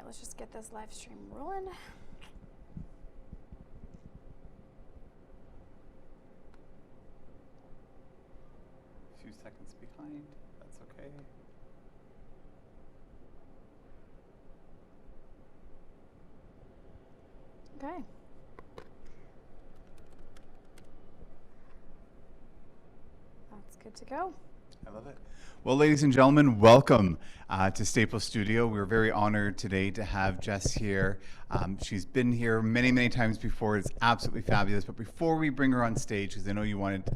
let's just get this live stream rolling. A few seconds behind, that's okay. Okay. That's good to go. I love it. Well, ladies and gentlemen, welcome to Staples Studio. We're very honored today to have Jess here. She's been here many, many times before. It's absolutely fabulous. But before we bring her on stage, because I know you wanted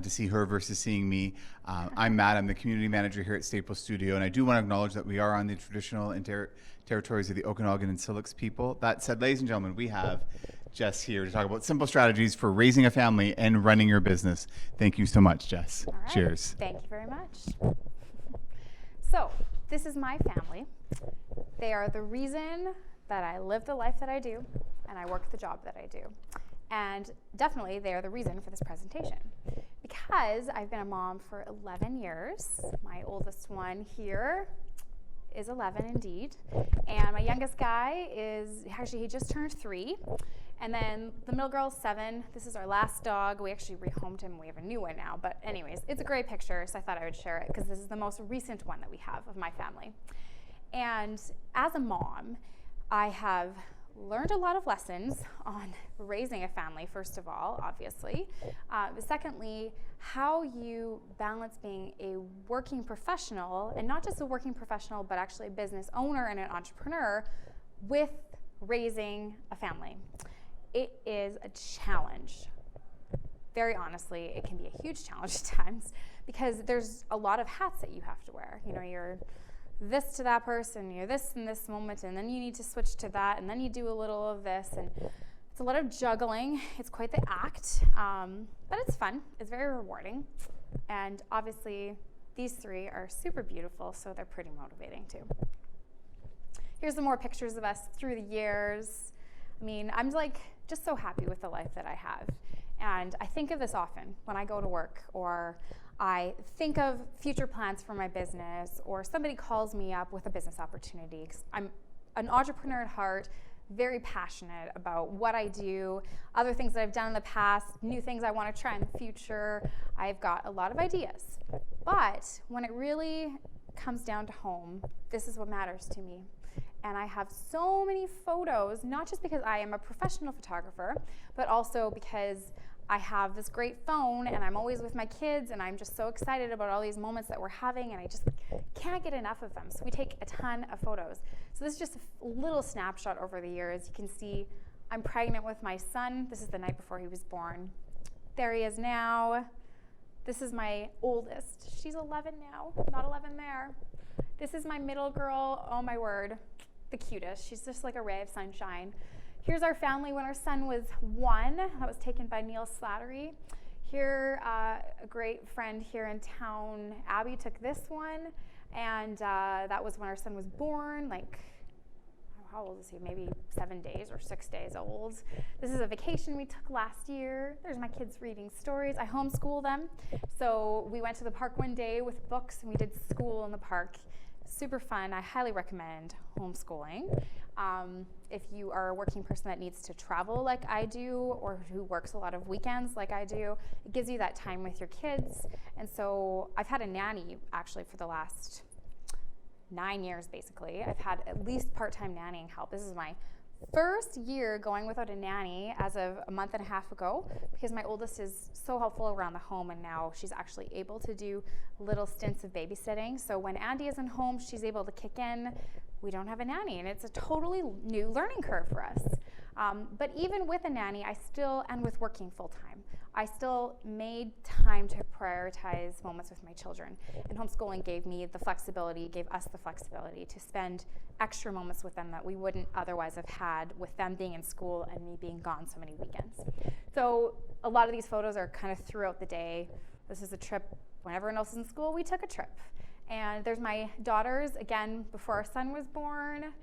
to see her versus seeing me, I'm Matt. I'm the community manager here at Staples Studio. And I do want to acknowledge that we are on the traditional territories of the Okanagan and Syilx people. That said, ladies and gentlemen, we have Jess here to talk about simple strategies for raising a family and running your business. Thank you so much, Jess. All right. Cheers. Thank you very much. So, this is my family. They are the reason that I live the life that I do and I work the job that I do. And definitely they are the reason for this presentation. Because I've been a mom for 11 years. My oldest one here is 11 indeed. And my youngest guy is, actually he just turned 3. And then the middle girl's 7. This is our last dog. We actually rehomed him. We have a new one now. But anyways, it's a great picture, so I thought I would share it because this is the most recent one that we have of my family. And as a mom, I have learned a lot of lessons on raising a family, first of all, obviously. Secondly, how you balance being a working professional, and not just a working professional, but actually a business owner and an entrepreneur with raising a family. It is a challenge. Very honestly, it can be a huge challenge at times because there's a lot of hats that you have to wear. You know, you're this to that person, you're this in this moment, and then you need to switch to that, and then you do a little of this, and it's a lot of juggling. It's quite the act, but it's fun. It's very rewarding, and obviously these 3 are super beautiful, so they're pretty motivating too. Here's some more pictures of us through the years. I mean, I'm like just so happy with the life that I have. And I think of this often when I go to work, or I think of future plans for my business, or somebody calls me up with a business opportunity. 'Cause I'm an entrepreneur at heart, very passionate about what I do, other things that I've done in the past, new things I want to try in the future. I've got a lot of ideas. But when it really comes down to home, this is what matters to me. And I have so many photos, not just because I am a professional photographer, but also because I have this great phone and I'm always with my kids and I'm just so excited about all these moments that we're having and I just can't get enough of them. So we take a ton of photos. So this is just a little snapshot over the years. You can see I'm pregnant with my son. This is the night before he was born. There he is now. This is my oldest. She's 11 now, not 11 there. This is my middle girl. Oh my word. The cutest. She's just like a ray of sunshine. Here's our family when our son was 1. That was taken by Neil Slattery. Here, a great friend here in town, Abby, took this one. And that was when our son was born, like, how old is he? Maybe 7 days or 6 days old. This is a vacation we took last year. There's my kids reading stories. I homeschool them. So we went to the park one day with books and we did school in the park. Super fun. I highly recommend homeschooling. If you are a working person that needs to travel like I do, or who works a lot of weekends like I do, it gives you that time with your kids. And so I've had a nanny actually for the last 9 years basically. I've had at least part-time nannying help. This is my first year going without a nanny as of a month and a half ago because my oldest is so helpful around the home and now she's actually able to do little stints of babysitting. So when Andy isn't home, she's able to kick in. We don't have a nanny and it's a totally new learning curve for us. But even with a nanny, and with working full-time, I still made time to prioritize moments with my children. And homeschooling gave us the flexibility to spend extra moments with them that we wouldn't otherwise have had with them being in school and me being gone so many weekends. So a lot of these photos are kind of throughout the day. This is a trip. When everyone else is in school, we took a trip. And there's my daughters, again, before our son was born,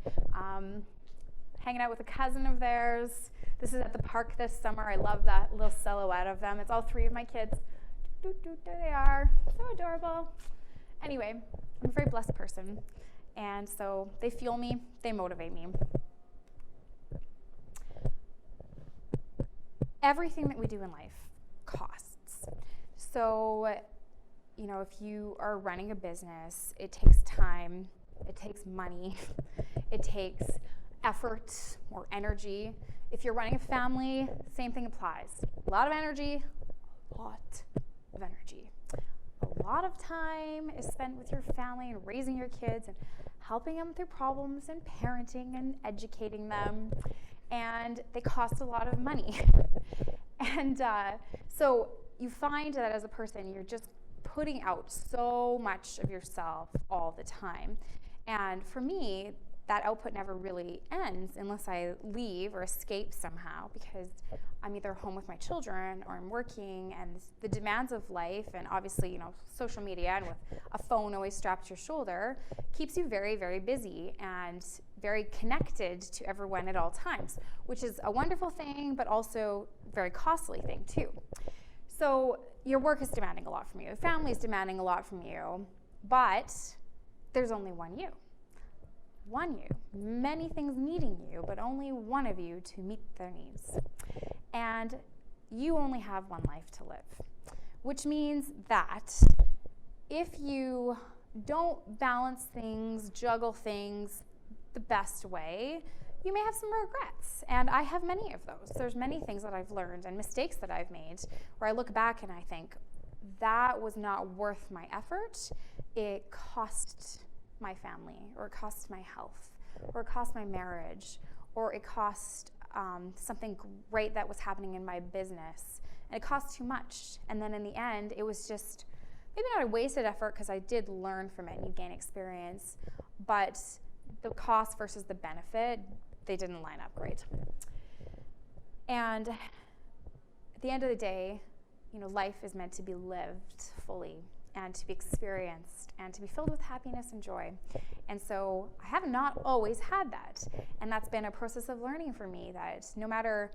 hanging out with a cousin of theirs. This is at the park this summer. I love that little silhouette of them. It's all 3 of my kids. There they are. So adorable. Anyway, I'm a very blessed person. And so they fuel me, they motivate me. Everything that we do in life costs. So, if you are running a business, it takes time, it takes money, it takes effort or energy. If you're running a family, same thing applies. A lot of energy, a lot of energy. A lot of time is spent with your family and raising your kids and helping them through problems and parenting and educating them. And they cost a lot of money. And so you find that as a person, you're just putting out so much of yourself all the time. And for me, that output never really ends unless I leave or escape somehow, because I'm either home with my children or I'm working, and the demands of life, and obviously, social media and with a phone always strapped to your shoulder, keeps you very, very busy and very connected to everyone at all times, which is a wonderful thing, but also a very costly thing too. So your work is demanding a lot from you, your family is demanding a lot from you, but there's only one you. One you, many things needing you, but only one of you to meet their needs. And you only have one life to live, which means that if you don't balance things, juggle things the best way, you may have some regrets. And I have many of those. There's many things that I've learned and mistakes that I've made where I look back and I think, that was not worth my effort. It cost my family, or it cost my health, or it cost my marriage, or it cost something great that was happening in my business, and it cost too much. And then in the end, it was just maybe not a wasted effort, because I did learn from it and you gain experience, but the cost versus the benefit, they didn't line up great. And at the end of the day, life is meant to be lived fully and to be experienced and to be filled with happiness and joy. And so I have not always had that. And that's been a process of learning for me, that no matter,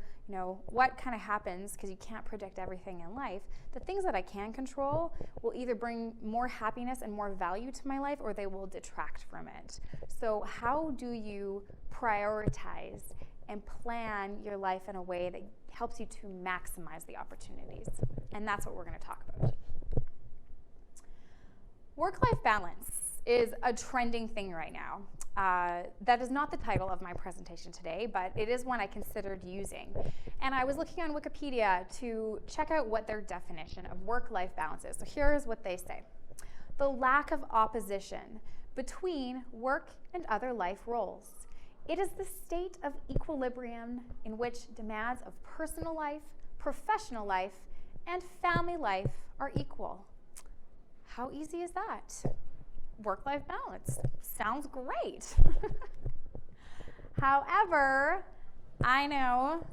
what kind of happens, because you can't predict everything in life, the things that I can control will either bring more happiness and more value to my life, or they will detract from it. So how do you prioritize and plan your life in a way that helps you to maximize the opportunities? And that's what we're going to talk about. Work-life balance is a trending thing right now. That is not the title of my presentation today, but it is one I considered using. And I was looking on Wikipedia to check out what their definition of work-life balance is. So here's what they say. The lack of opposition between work and other life roles. It is the state of equilibrium in which demands of personal life, professional life, and family life are equal. How easy is that? Work-life balance. Sounds great. However, I know,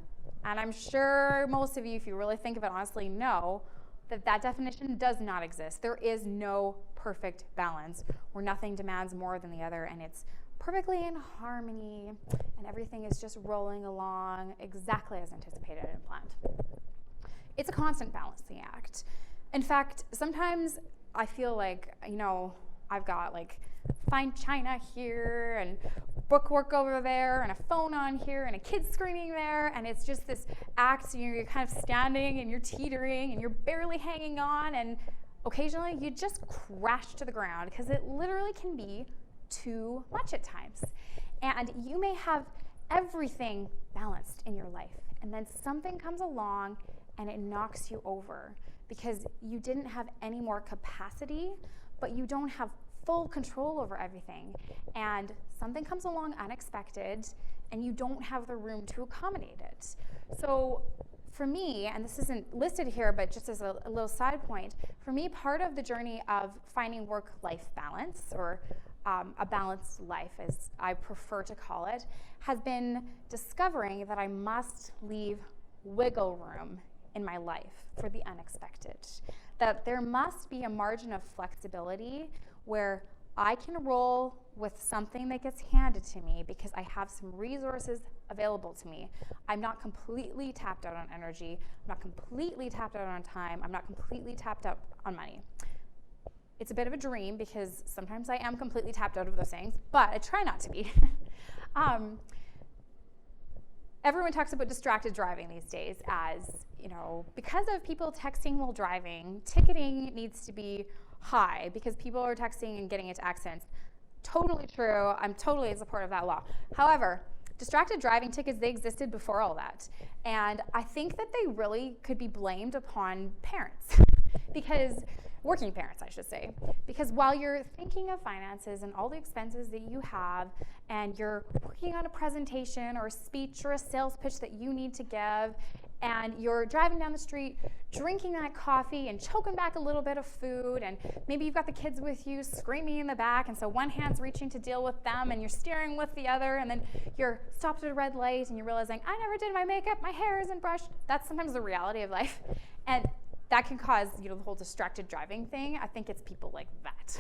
and I'm sure most of you, if you really think of it honestly, know that that definition does not exist. There is no perfect balance where nothing demands more than the other, and it's perfectly in harmony, and everything is just rolling along exactly as anticipated and planned. It's a constant balancing act. In fact, sometimes I feel like, I've got fine china here and bookwork over there and a phone on here and a kid screaming there, and it's just this act, you're kind of standing and you're teetering and you're barely hanging on, and occasionally you just crash to the ground because it literally can be too much at times. And you may have everything balanced in your life, and then something comes along and it knocks you over because you didn't have any more capacity, but you don't have full control over everything. And something comes along unexpected and you don't have the room to accommodate it. So for me, and this isn't listed here, but just as a little side point, for me, part of the journey of finding work-life balance, or a balanced life as I prefer to call it, has been discovering that I must leave wiggle room in my life for the unexpected. That there must be a margin of flexibility where I can roll with something that gets handed to me because I have some resources available to me. I'm not completely tapped out on energy. I'm not completely tapped out on time. I'm not completely tapped out on money. it's a bit of a dream because sometimes I am completely tapped out of those things, but I try not to be. Everyone talks about distracted driving these days as, because of people texting while driving, ticketing needs to be high because people are texting and getting into accidents. Totally true. I'm totally in support of that law. However, distracted driving tickets, they existed before all that. And I think that they really could be blamed upon parents because working parents, I should say, because while you're thinking of finances and all the expenses that you have, and you're working on a presentation or a speech or a sales pitch that you need to give, and you're driving down the street, drinking that coffee and choking back a little bit of food, and maybe you've got the kids with you screaming in the back, and so one hand's reaching to deal with them, and you're steering with the other, and then you're stopped at a red light, and you're realizing, I never did my makeup, my hair isn't brushed. That's sometimes the reality of life. And that can cause, the whole distracted driving thing. I think it's people like that.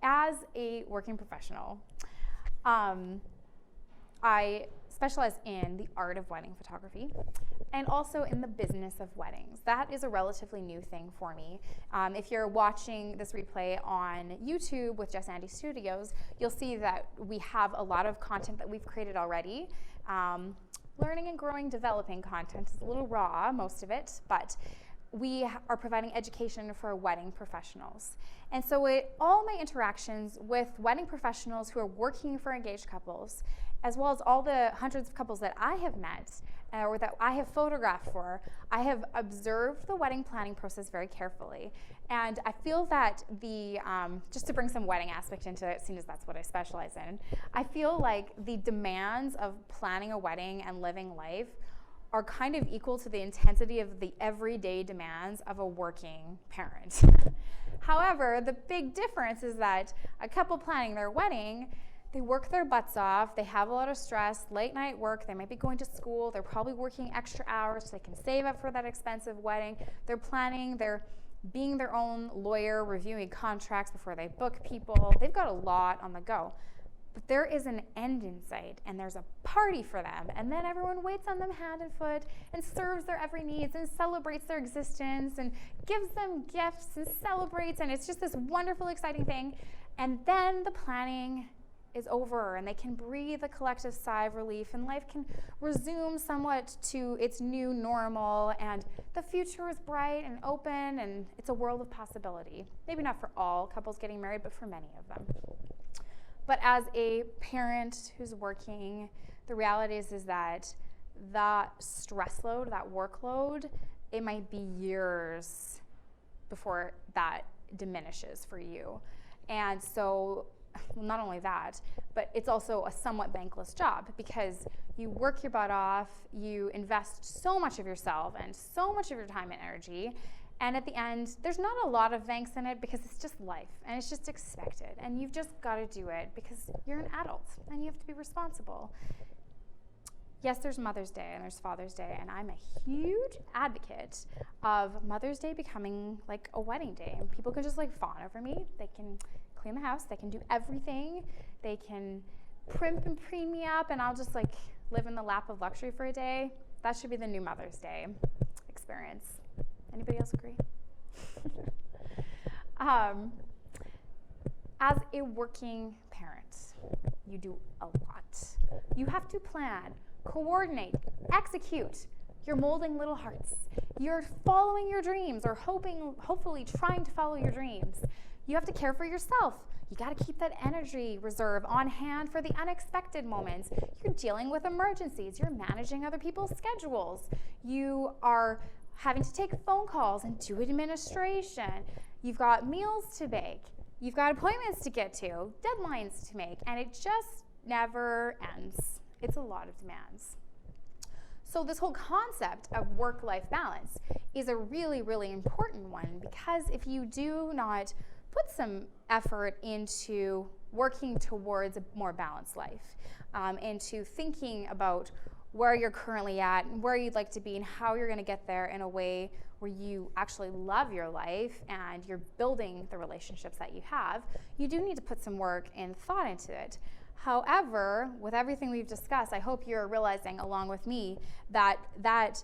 As a working professional, I specialize in the art of wedding photography and also in the business of weddings. That is a relatively new thing for me. If you're watching this replay on YouTube with Jess Andy Studios, you'll see that we have a lot of content that we've created already. Learning and growing, developing content is a little raw, most of it, but we are providing education for wedding professionals. And so all my interactions with wedding professionals who are working for engaged couples, as well as all the hundreds of couples that I have met or that I have photographed for, I have observed the wedding planning process very carefully. And I feel that just to bring some wedding aspect into it, seeing as that's what I specialize in, I feel like the demands of planning a wedding and living life are kind of equal to the intensity of the everyday demands of a working parent. However, the big difference is that a couple planning their wedding, they work their butts off, they have a lot of stress, late night work, they might be going to school, they're probably working extra hours so they can save up for that expensive wedding. They're planning, they're being their own lawyer, reviewing contracts before they book people. They've got a lot on the go. But there is an end in sight, and there's a party for them, and then everyone waits on them hand and foot and serves their every needs and celebrates their existence and gives them gifts and celebrates, and it's just this wonderful, exciting thing. And then the planning is over, and they can breathe a collective sigh of relief, and life can resume somewhat to its new normal, and the future is bright and open, and it's a world of possibility. Maybe not for all couples getting married, but for many of them. But as a parent who's working, the reality is that that stress load, that workload, it might be years before that diminishes for you. And so, not only that, but it's also a somewhat thankless job because you work your butt off, you invest so much of yourself and so much of your time and energy, and at the end, there's not a lot of thanks in it because it's just life and it's just expected, and you've just got to do it because you're an adult and you have to be responsible. Yes, there's Mother's Day and there's Father's Day, and I'm a huge advocate of Mother's Day becoming like a wedding day, and people can just fawn over me. They can clean the house, they can do everything, they can primp and preen me up, and I'll just live in the lap of luxury for a day. That should be the new Mother's Day experience. Anybody else agree? As a working parent, you do a lot. You have to plan, coordinate, execute. You're molding little hearts. You're following your dreams, or hopefully trying to follow your dreams. You have to care for yourself. You got to keep that energy reserve on hand for the unexpected moments. You're dealing with emergencies. You're managing other people's schedules. You are having to take phone calls and do administration. You've got meals to bake. You've got appointments to get to, deadlines to make, and it just never ends. It's a lot of demands. So this whole concept of work-life balance is a really, really important one, because if you do not put some effort into working towards a more balanced life, into thinking about where you're currently at and where you'd like to be and how you're going to get there in a way where you actually love your life and you're building the relationships that you have, you do need to put some work and thought into it. However, with everything we've discussed, I hope you're realizing along with me that that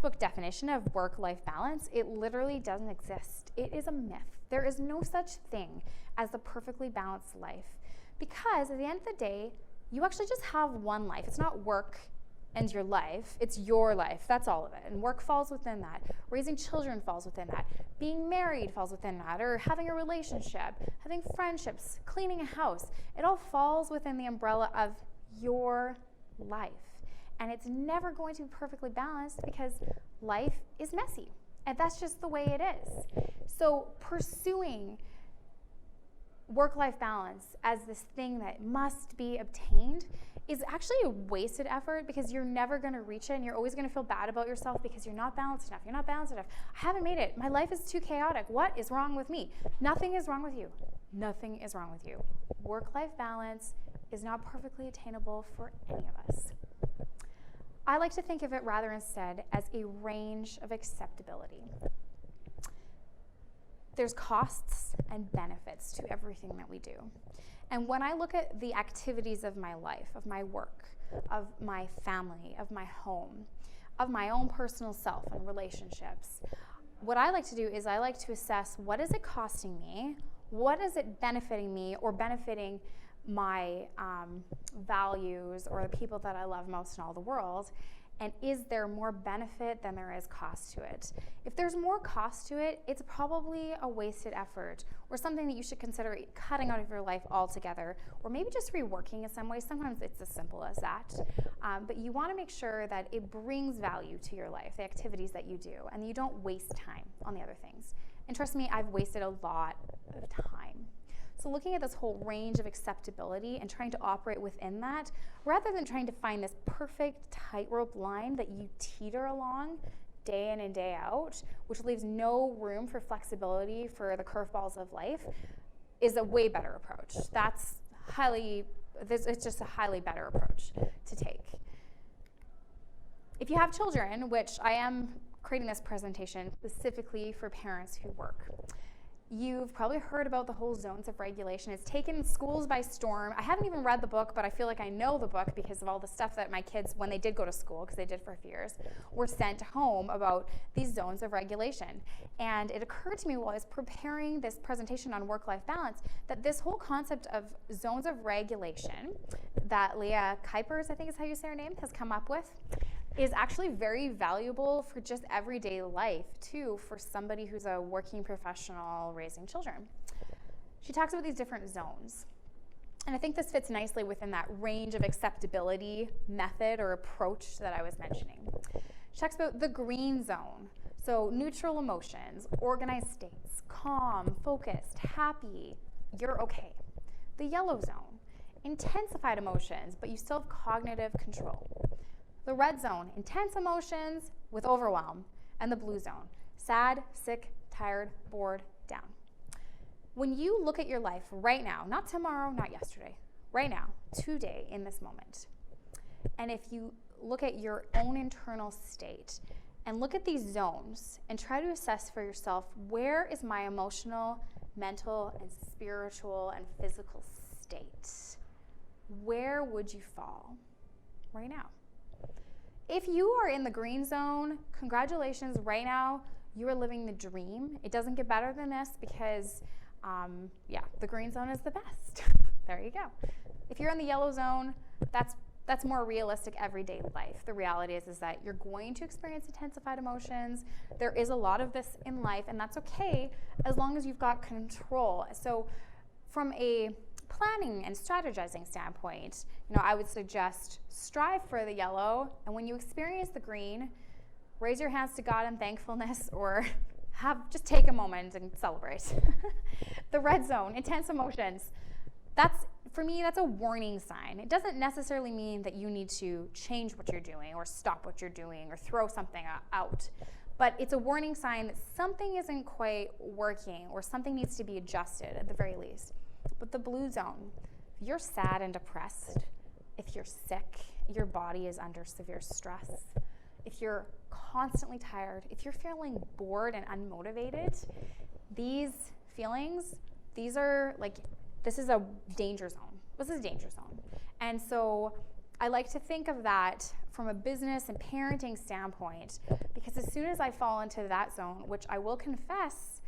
textbook definition of work-life balance, it literally doesn't exist. It is a myth. There is no such thing as the perfectly balanced life, because at the end of the day, you actually just have one life. It's not work and your life, it's your life. That's all of it. And work falls within that. Raising children falls within that. Being married falls within that. Or having a relationship, having friendships, cleaning a house. It all falls within the umbrella of your life. And it's never going to be perfectly balanced because life is messy. And that's just the way it is. So pursuing work-life balance as this thing that must be obtained is actually a wasted effort, because you're never going to reach it, and you're always going to feel bad about yourself because you're not balanced enough. You're not balanced enough. I haven't made it. My life is too chaotic. What is wrong with me? Nothing is wrong with you. Nothing is wrong with you. Work-life balance is not perfectly attainable for any of us. I like to think of it rather instead as a range of acceptability. There's costs and benefits to everything that we do. And when I look at the activities of my life, of my work, of my family, of my home, of my own personal self and relationships, what I like to do is I like to assess, what is it costing me? What is it benefiting me or benefiting my values or the people that I love most in all the world? And is there more benefit than there is cost to it? If there's more cost to it, it's probably a wasted effort, or something that you should consider cutting out of your life altogether, or maybe just reworking in some way. Sometimes it's as simple as that. But you want to make sure that it brings value to your life, the activities that you do, and you don't waste time on the other things. And trust me, I've wasted a lot of time. So looking at this whole range of acceptability and trying to operate within that, rather than trying to find this perfect tightrope line that you teeter along day in and day out, which leaves no room for flexibility for the curveballs of life, is a way better approach. It's just a highly better approach to take. If you have children, which I am creating this presentation specifically for parents who work, you've probably heard about the whole zones of regulation. It's taken schools by storm. I haven't even read the book, but I feel like I know the book because of all the stuff that my kids, when they did go to school, because they did for a few years, were sent home about these zones of regulation. And it occurred to me while I was preparing this presentation on work-life balance that this whole concept of zones of regulation that Leah Kuipers, I think is how you say her name, has come up with, is actually very valuable for just everyday life, too, for somebody who's a working professional raising children. She talks about these different zones. And I think this fits nicely within that range of acceptability method or approach that I was mentioning. She talks about the green zone, so neutral emotions, organized states, calm, focused, happy, you're okay. The yellow zone, intensified emotions, but you still have cognitive control. The red zone, intense emotions with overwhelm. And the blue zone, sad, sick, tired, bored, down. When you look at your life right now, not tomorrow, not yesterday, right now, today, in this moment, and if you look at your own internal state and look at these zones and try to assess for yourself, where is my emotional, mental, and spiritual and physical state? Where would you fall right now? If you are in the green zone, congratulations, right now, you are living the dream. It doesn't get better than this because, the green zone is the best. There you go. If you're in the yellow zone, that's more realistic everyday life. The reality is that you're going to experience intensified emotions. There is a lot of this in life, and that's okay as long as you've got control. So from a planning and strategizing standpoint, I would suggest strive for the yellow, and when you experience the green, raise your hands to God in thankfulness, or just take a moment and celebrate. The red zone, intense emotions, for me, that's a warning sign. It doesn't necessarily mean that you need to change what you're doing or stop what you're doing or throw something out. But it's a warning sign that something isn't quite working or something needs to be adjusted at the very least. But the blue zone, if you're sad and depressed, if you're sick, your body is under severe stress, if you're constantly tired, if you're feeling bored and unmotivated, these feelings, this is a danger zone. This is a danger zone. And so I like to think of that from a business and parenting standpoint, because as soon as I fall into that zone, which I will confess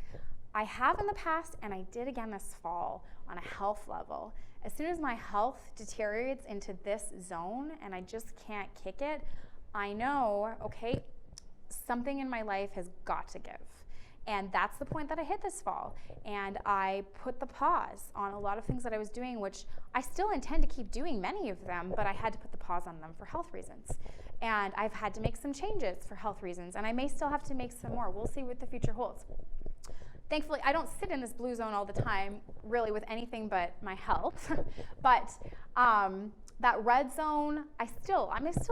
I have in the past and I did again this fall on a health level, as soon as my health deteriorates into this zone and I just can't kick it, I know, okay, something in my life has got to give. And that's the point that I hit this fall. And I put the pause on a lot of things that I was doing, which I still intend to keep doing many of them, but I had to put the pause on them for health reasons. And I've had to make some changes for health reasons, and I may still have to make some more. We'll see what the future holds. Thankfully, I don't sit in this blue zone all the time, really, with anything but my health. But that red zone, I'm still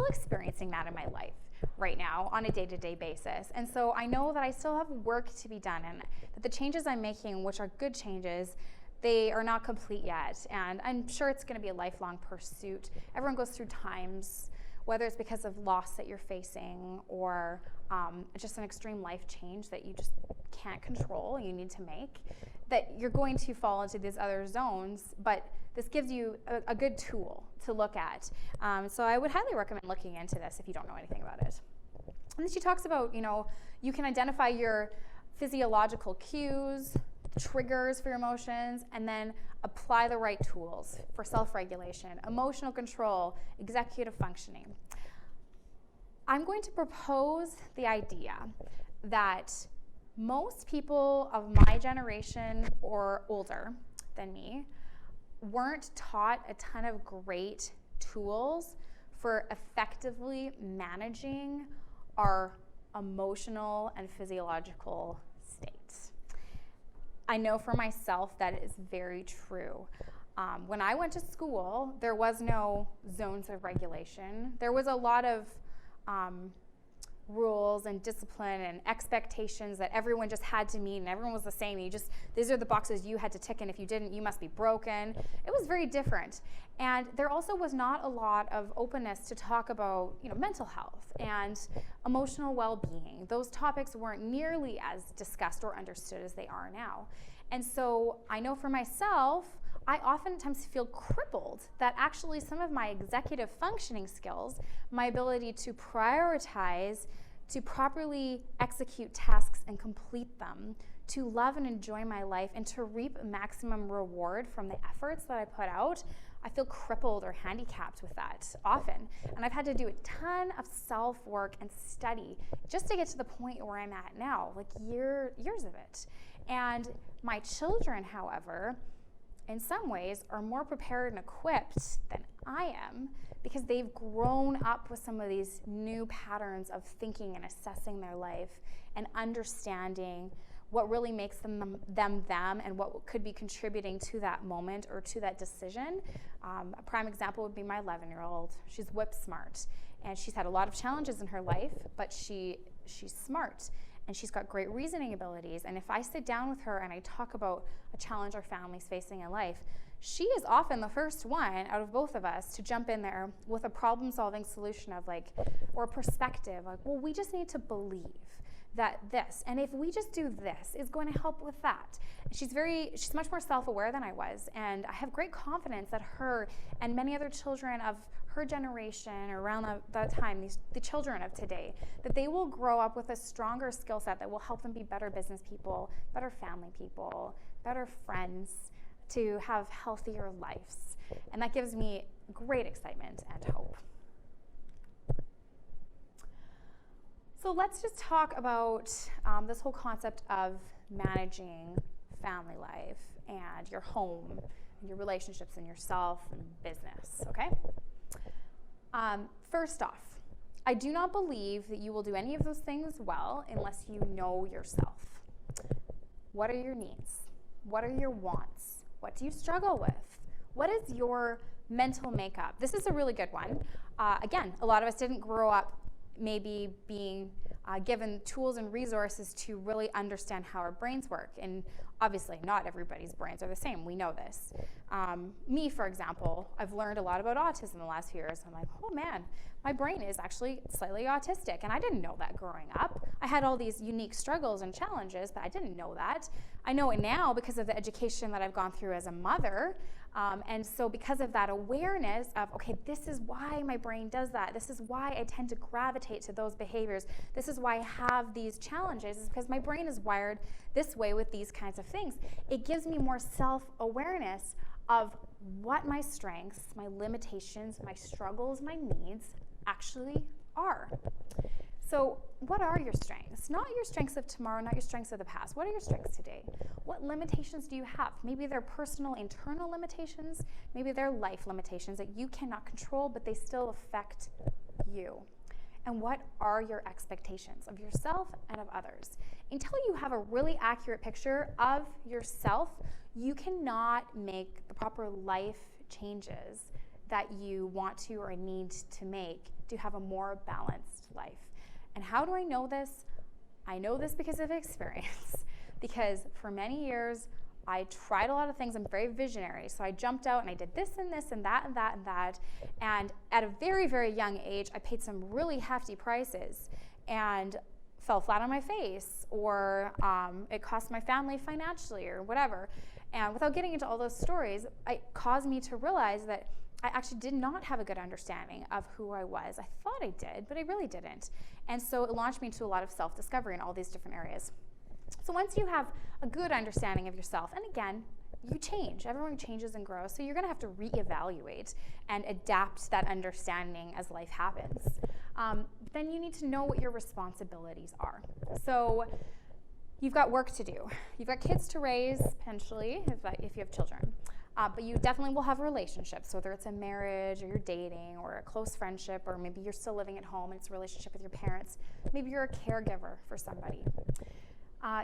experiencing that in my life right now on a day-to-day basis. And so I know that I still have work to be done, and that the changes I'm making, which are good changes, they are not complete yet. And I'm sure it's going to be a lifelong pursuit. Everyone goes through times, whether it's because of loss that you're facing or just an extreme life change that you just can't control, you need to make, that you're going to fall into these other zones, but this gives you a good tool to look at. So I would highly recommend looking into this if you don't know anything about it. And then she talks about, you can identify your physiological cues, triggers for your emotions, and then apply the right tools for self-regulation, emotional control, executive functioning. I'm going to propose the idea that most people of my generation or older than me weren't taught a ton of great tools for effectively managing our emotional and physiological states. I know for myself that is very true. When I went to school, there was no zones of regulation. There was a lot of rules and discipline and expectations that everyone just had to meet, and everyone was the same. These are the boxes you had to tick, and if you didn't, you must be broken. It was very different. And there also was not a lot of openness to talk about, mental health and emotional well-being. Those topics weren't nearly as discussed or understood as they are now. And so I know for myself, I oftentimes feel crippled that actually some of my executive functioning skills, my ability to prioritize, to properly execute tasks and complete them, to love and enjoy my life, and to reap maximum reward from the efforts that I put out, I feel crippled or handicapped with that often. And I've had to do a ton of self-work and study just to get to the point where I'm at now, like years of it. And my children, however, in some ways are more prepared and equipped than I am, because they've grown up with some of these new patterns of thinking and assessing their life and understanding what really makes them and what could be contributing to that moment or to that decision. A prime example would be my 11-year-old. She's whip smart, and she's had a lot of challenges in her life, but she's smart. And she's got great reasoning abilities. And if I sit down with her and I talk about a challenge our family's facing in life, she is often the first one out of both of us to jump in there with a problem-solving solution or perspective, well, we just need to believe that this, and if we just do this, is going to help with that. She's much more self-aware than I was, and I have great confidence that her and many other children of her generation, or around that time, the children of today, that they will grow up with a stronger skill set that will help them be better business people, better family people, better friends, to have healthier lives. And that gives me great excitement and hope. So let's just talk about this whole concept of managing family life and your home and your relationships and yourself and business, okay? First off, I do not believe that you will do any of those things well unless you know yourself. What are your needs? What are your wants? What do you struggle with? What is your mental makeup? This is a really good one. Again, a lot of us didn't grow up maybe being given tools and resources to really understand how our brains work. And obviously, not everybody's brains are the same. We know this. Me, for example, I've learned a lot about autism in the last few years. I'm like, oh man, my brain is actually slightly autistic. And I didn't know that growing up. I had all these unique struggles and challenges, but I didn't know that. I know it now because of the education that I've gone through as a mother. And so because of that awareness of, okay, this is why my brain does that, this is why I tend to gravitate to those behaviors, this is why I have these challenges, is because my brain is wired this way with these kinds of things. It gives me more self-awareness of what my strengths, my limitations, my struggles, my needs actually are. So what are your strengths? Not your strengths of tomorrow, not your strengths of the past. What are your strengths today? What limitations do you have? Maybe they're personal, internal limitations. Maybe they're life limitations that you cannot control, but they still affect you. And what are your expectations of yourself and of others? Until you have a really accurate picture of yourself, you cannot make the proper life changes that you want to or need to make to have a more balanced life. And how do I know this? I know this because of experience. Because for many years, I tried a lot of things. I'm very visionary. So I jumped out and I did this and this and that and that and that. And at a very, very young age, I paid some really hefty prices and fell flat on my face, or it cost my family financially or whatever. And without getting into all those stories, it caused me to realize that I actually did not have a good understanding of who I was. I thought I did, but I really didn't. And so it launched me into a lot of self-discovery in all these different areas. So once you have a good understanding of yourself, and again, you change. Everyone changes and grows, so you're going to have to reevaluate and adapt that understanding as life happens. Then you need to know what your responsibilities are. So you've got work to do. You've got kids to raise, potentially, if you have children. But you definitely will have relationships, whether it's a marriage or you're dating or a close friendship, or maybe you're still living at home and it's a relationship with your parents. Maybe you're a caregiver for somebody.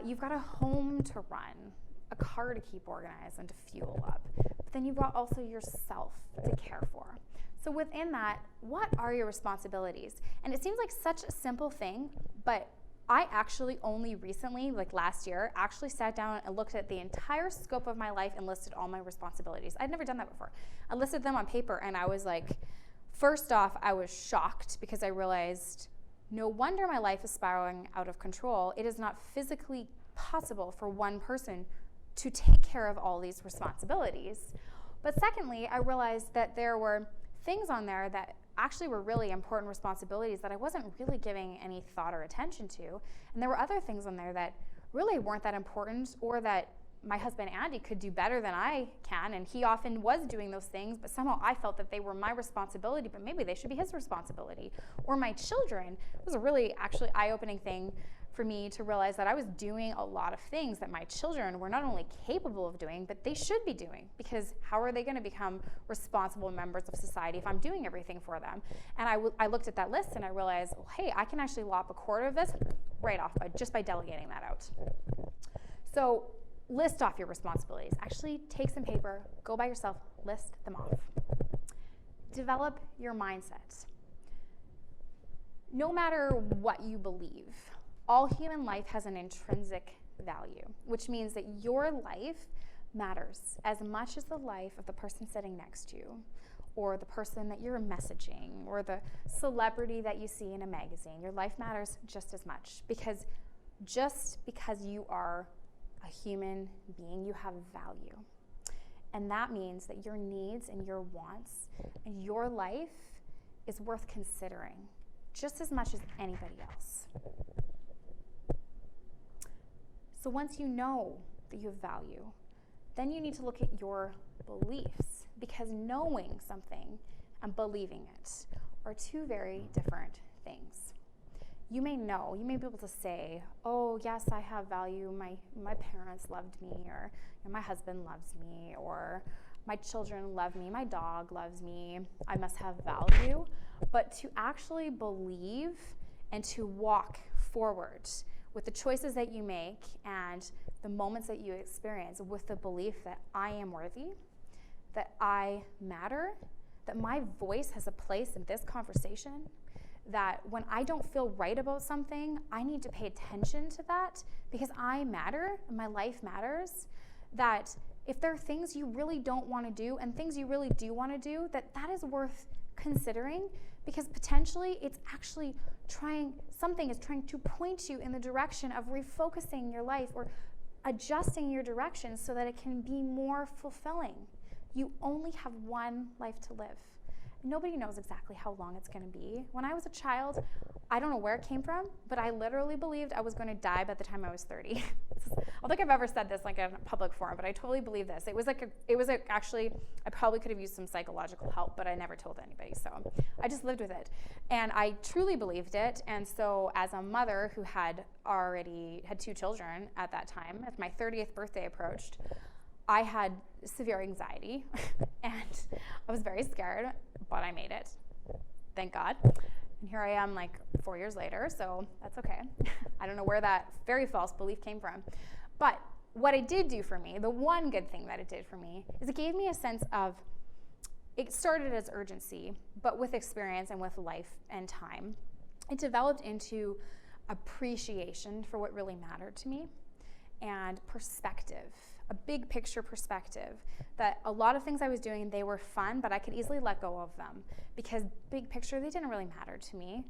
You've got a home to run, a car to keep organized and to fuel up. But then you've got also yourself to care for. So within that, what are your responsibilities? And it seems like such a simple thing, but I actually only recently, like last year, actually sat down and looked at the entire scope of my life and listed all my responsibilities. I'd never done that before. I listed them on paper, and I was like, first off, I was shocked because I realized no wonder my life is spiraling out of control. It is not physically possible for one person to take care of all these responsibilities. But secondly, I realized that there were things on there that actually were really important responsibilities that I wasn't really giving any thought or attention to. And there were other things on there that really weren't that important, or that my husband Andy could do better than I can, and he often was doing those things, but somehow I felt that they were my responsibility, but maybe they should be his responsibility. Or my children. It was a really actually eye-opening thing for me to realize that I was doing a lot of things that my children were not only capable of doing, but they should be doing, because how are they going to become responsible members of society if I'm doing everything for them? And I looked at that list and I realized, well, hey, I can actually lop a quarter of this right off just by delegating that out. So list off your responsibilities. Actually take some paper, go by yourself, list them off. Develop your mindset. No matter what you believe, all human life has an intrinsic value, which means that your life matters as much as the life of the person sitting next to you, or the person that you're messaging, or the celebrity that you see in a magazine. Your life matters just as much, because just because you are a human being, you have value. And that means that your needs and your wants and your life is worth considering just as much as anybody else. So once you know that you have value, then you need to look at your beliefs, because knowing something and believing it are two very different things. You may know, you may be able to say, oh, yes, I have value, my parents loved me, or my husband loves me, or my children love me, my dog loves me, I must have value. But to actually believe and to walk forward with the choices that you make and the moments that you experience with the belief that I am worthy, that I matter, that my voice has a place in this conversation, that when I don't feel right about something, I need to pay attention to that because I matter and my life matters, that if there are things you really don't want to do and things you really do want to do, that is worth considering, because potentially it's actually something is trying to point you in the direction of refocusing your life or adjusting your direction so that it can be more fulfilling. You only have one life to live. Nobody knows exactly how long it's going to be. When I was a child, I don't know where it came from, but I literally believed I was going to die by the time I was 30. I don't think I've ever said this like in a public forum, but I totally believe this. Actually, I probably could have used some psychological help, but I never told anybody, so I just lived with it. And I truly believed it, and so as a mother who had already had 2 children at that time, as my 30th birthday approached, I had severe anxiety, and I was very scared, but I made it, thank God. And here I am like 4 years later, so that's okay. I don't know where that very false belief came from. But what it did do for me, the one good thing that it did for me, is it gave me a sense of, it started as urgency, but with experience and with life and time, it developed into appreciation for what really mattered to me and perspective. A big picture perspective, that a lot of things I was doing, they were fun, but I could easily let go of them because big picture, they didn't really matter to me.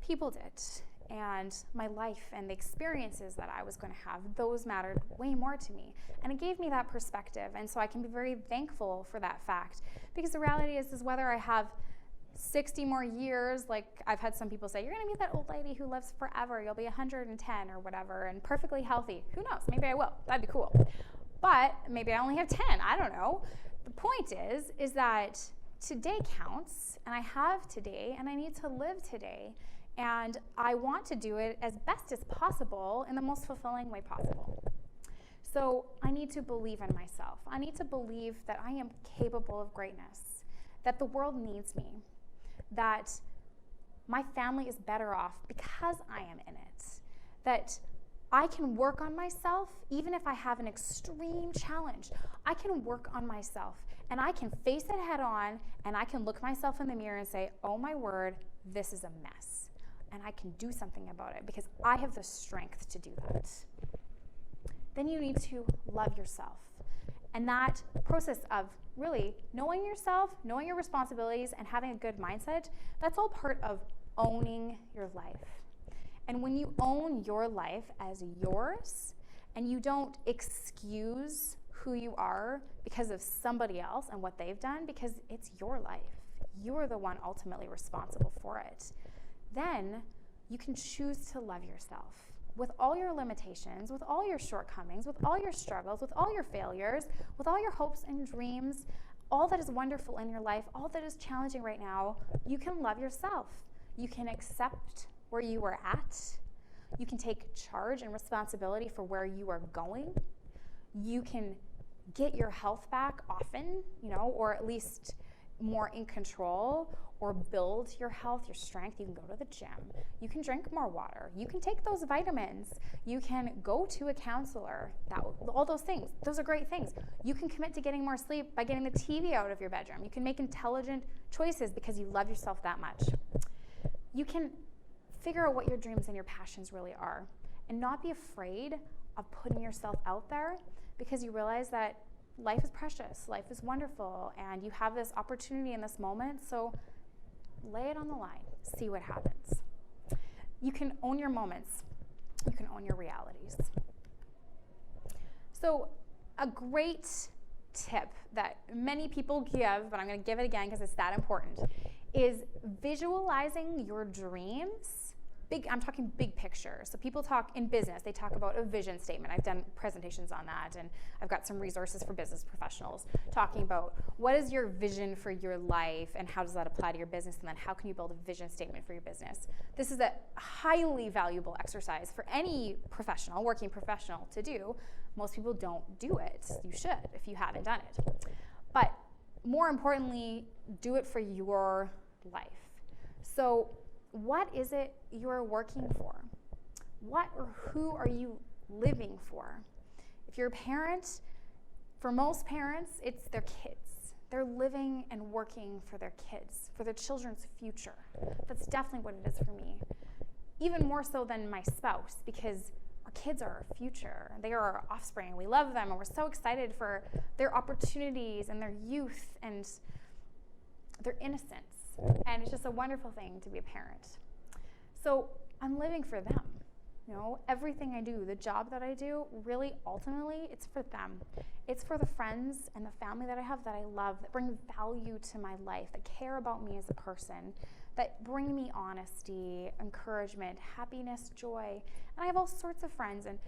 People did. And my life and the experiences that I was going to have, those mattered way more to me. And it gave me that perspective. And so I can be very thankful for that fact, because the reality is whether I have 60 more years, like I've had some people say, you're going to be that old lady who lives forever. You'll be 110 or whatever and perfectly healthy. Who knows? Maybe I will. That'd be cool. But maybe I only have 10. I don't know. The point is that today counts, and I have today, and I need to live today. And I want to do it as best as possible in the most fulfilling way possible. So I need to believe in myself. I need to believe that I am capable of greatness, that the world needs me, that my family is better off because I am in it, that I can work on myself even if I have an extreme challenge. I can work on myself and I can face it head on, and I can look myself in the mirror and say, oh my word, this is a mess. And I can do something about it because I have the strength to do that. Then you need to love yourself. And that process of really knowing yourself, knowing your responsibilities, and having a good mindset, that's all part of owning your life. And when you own your life as yours, and you don't excuse who you are because of somebody else and what they've done, because it's your life, you're the one ultimately responsible for it, then you can choose to love yourself with all your limitations, with all your shortcomings, with all your struggles, with all your failures, with all your hopes and dreams, all that is wonderful in your life, all that is challenging right now. You can love yourself. You can accept where you are at. You can take charge and responsibility for where you are going. You can get your health back often, or at least more in control, or build your health, your strength. You can go to the gym. You can drink more water. You can take those vitamins. You can go to a counselor. All those things, those are great things. You can commit to getting more sleep by getting the TV out of your bedroom. You can make intelligent choices because you love yourself that much. You can figure out what your dreams and your passions really are, and not be afraid of putting yourself out there, because you realize that life is precious, life is wonderful, and you have this opportunity in this moment, so lay it on the line, see what happens. You can own your moments, you can own your realities. So a great tip that many people give, but I'm going to give it again because it's that important, is visualizing your dreams. I'm talking big picture. So people talk in business, they talk about a vision statement. I've done presentations on that, and I've got some resources for business professionals talking about what is your vision for your life and how does that apply to your business, and then how can you build a vision statement for your business. This is a highly valuable exercise for any professional, working professional, to do. Most people don't do it. You should if you haven't done it. But more importantly, do it for your life. So what is it you're working for? What or who are you living for? If you're a parent, for most parents, it's their kids. They're living and working for their kids, for their children's future. That's definitely what it is for me. Even more so than my spouse, because our kids are our future. They are our offspring. We love them, and we're so excited for their opportunities and their youth and their innocence. And it's just a wonderful thing to be a parent. So I'm living for them. everything I do, the job that I do, really ultimately it's for them. It's for the friends and the family that I have that I love, that bring value to my life, that care about me as a person, that bring me honesty, encouragement, happiness, joy. And I have all sorts of friends. And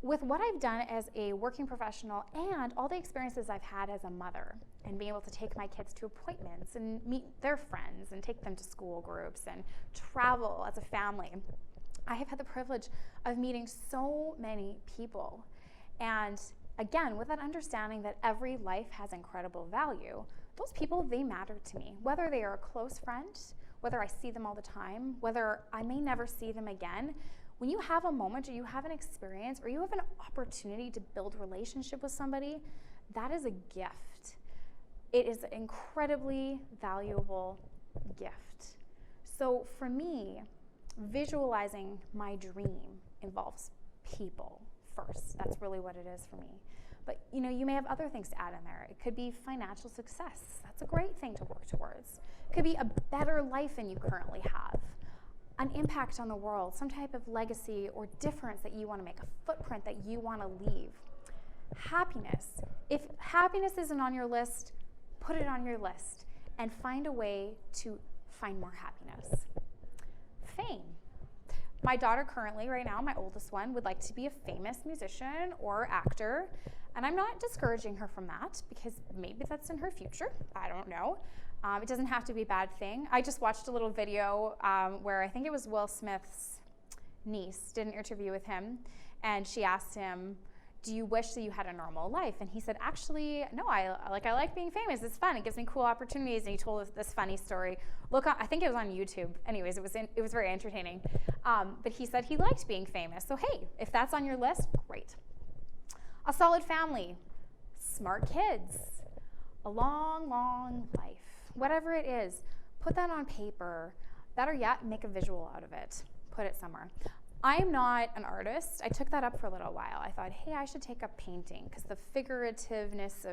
with what I've done as a working professional and all the experiences I've had as a mother and being able to take my kids to appointments and meet their friends and take them to school groups and travel as a family, I have had the privilege of meeting so many people. And again, with that understanding that every life has incredible value, those people, they matter to me. Whether they are a close friend, whether I see them all the time, whether I may never see them again, when you have a moment or you have an experience or you have an opportunity to build a relationship with somebody, that is a gift. It is an incredibly valuable gift. So for me, visualizing my dream involves people first. That's really what it is for me. But you may have other things to add in there. It could be financial success. That's a great thing to work towards. It could be a better life than you currently have. An impact on the world, some type of legacy or difference that you want to make, a footprint that you want to leave. Happiness. If happiness isn't on your list, put it on your list and find a way to find more happiness. Fame. My daughter currently, right now, my oldest one, would like to be a famous musician or actor. And I'm not discouraging her from that because maybe that's in her future. I don't know. It doesn't have to be a bad thing. I just watched a little video where I think it was Will Smith's niece did an interview with him. And she asked him, do you wish that you had a normal life? And he said, actually, no, I like being famous. It's fun. It gives me cool opportunities. And he told us this funny story. I think it was on YouTube. Anyways, it was very entertaining. But he said he liked being famous. So hey, if that's on your list, great. A solid family, smart kids, a long, long life. Whatever it is, put that on paper. Better yet, make a visual out of it. Put it somewhere. I'm not an artist. I took that up for a little while. I thought, hey, I should take up painting because the figurativeness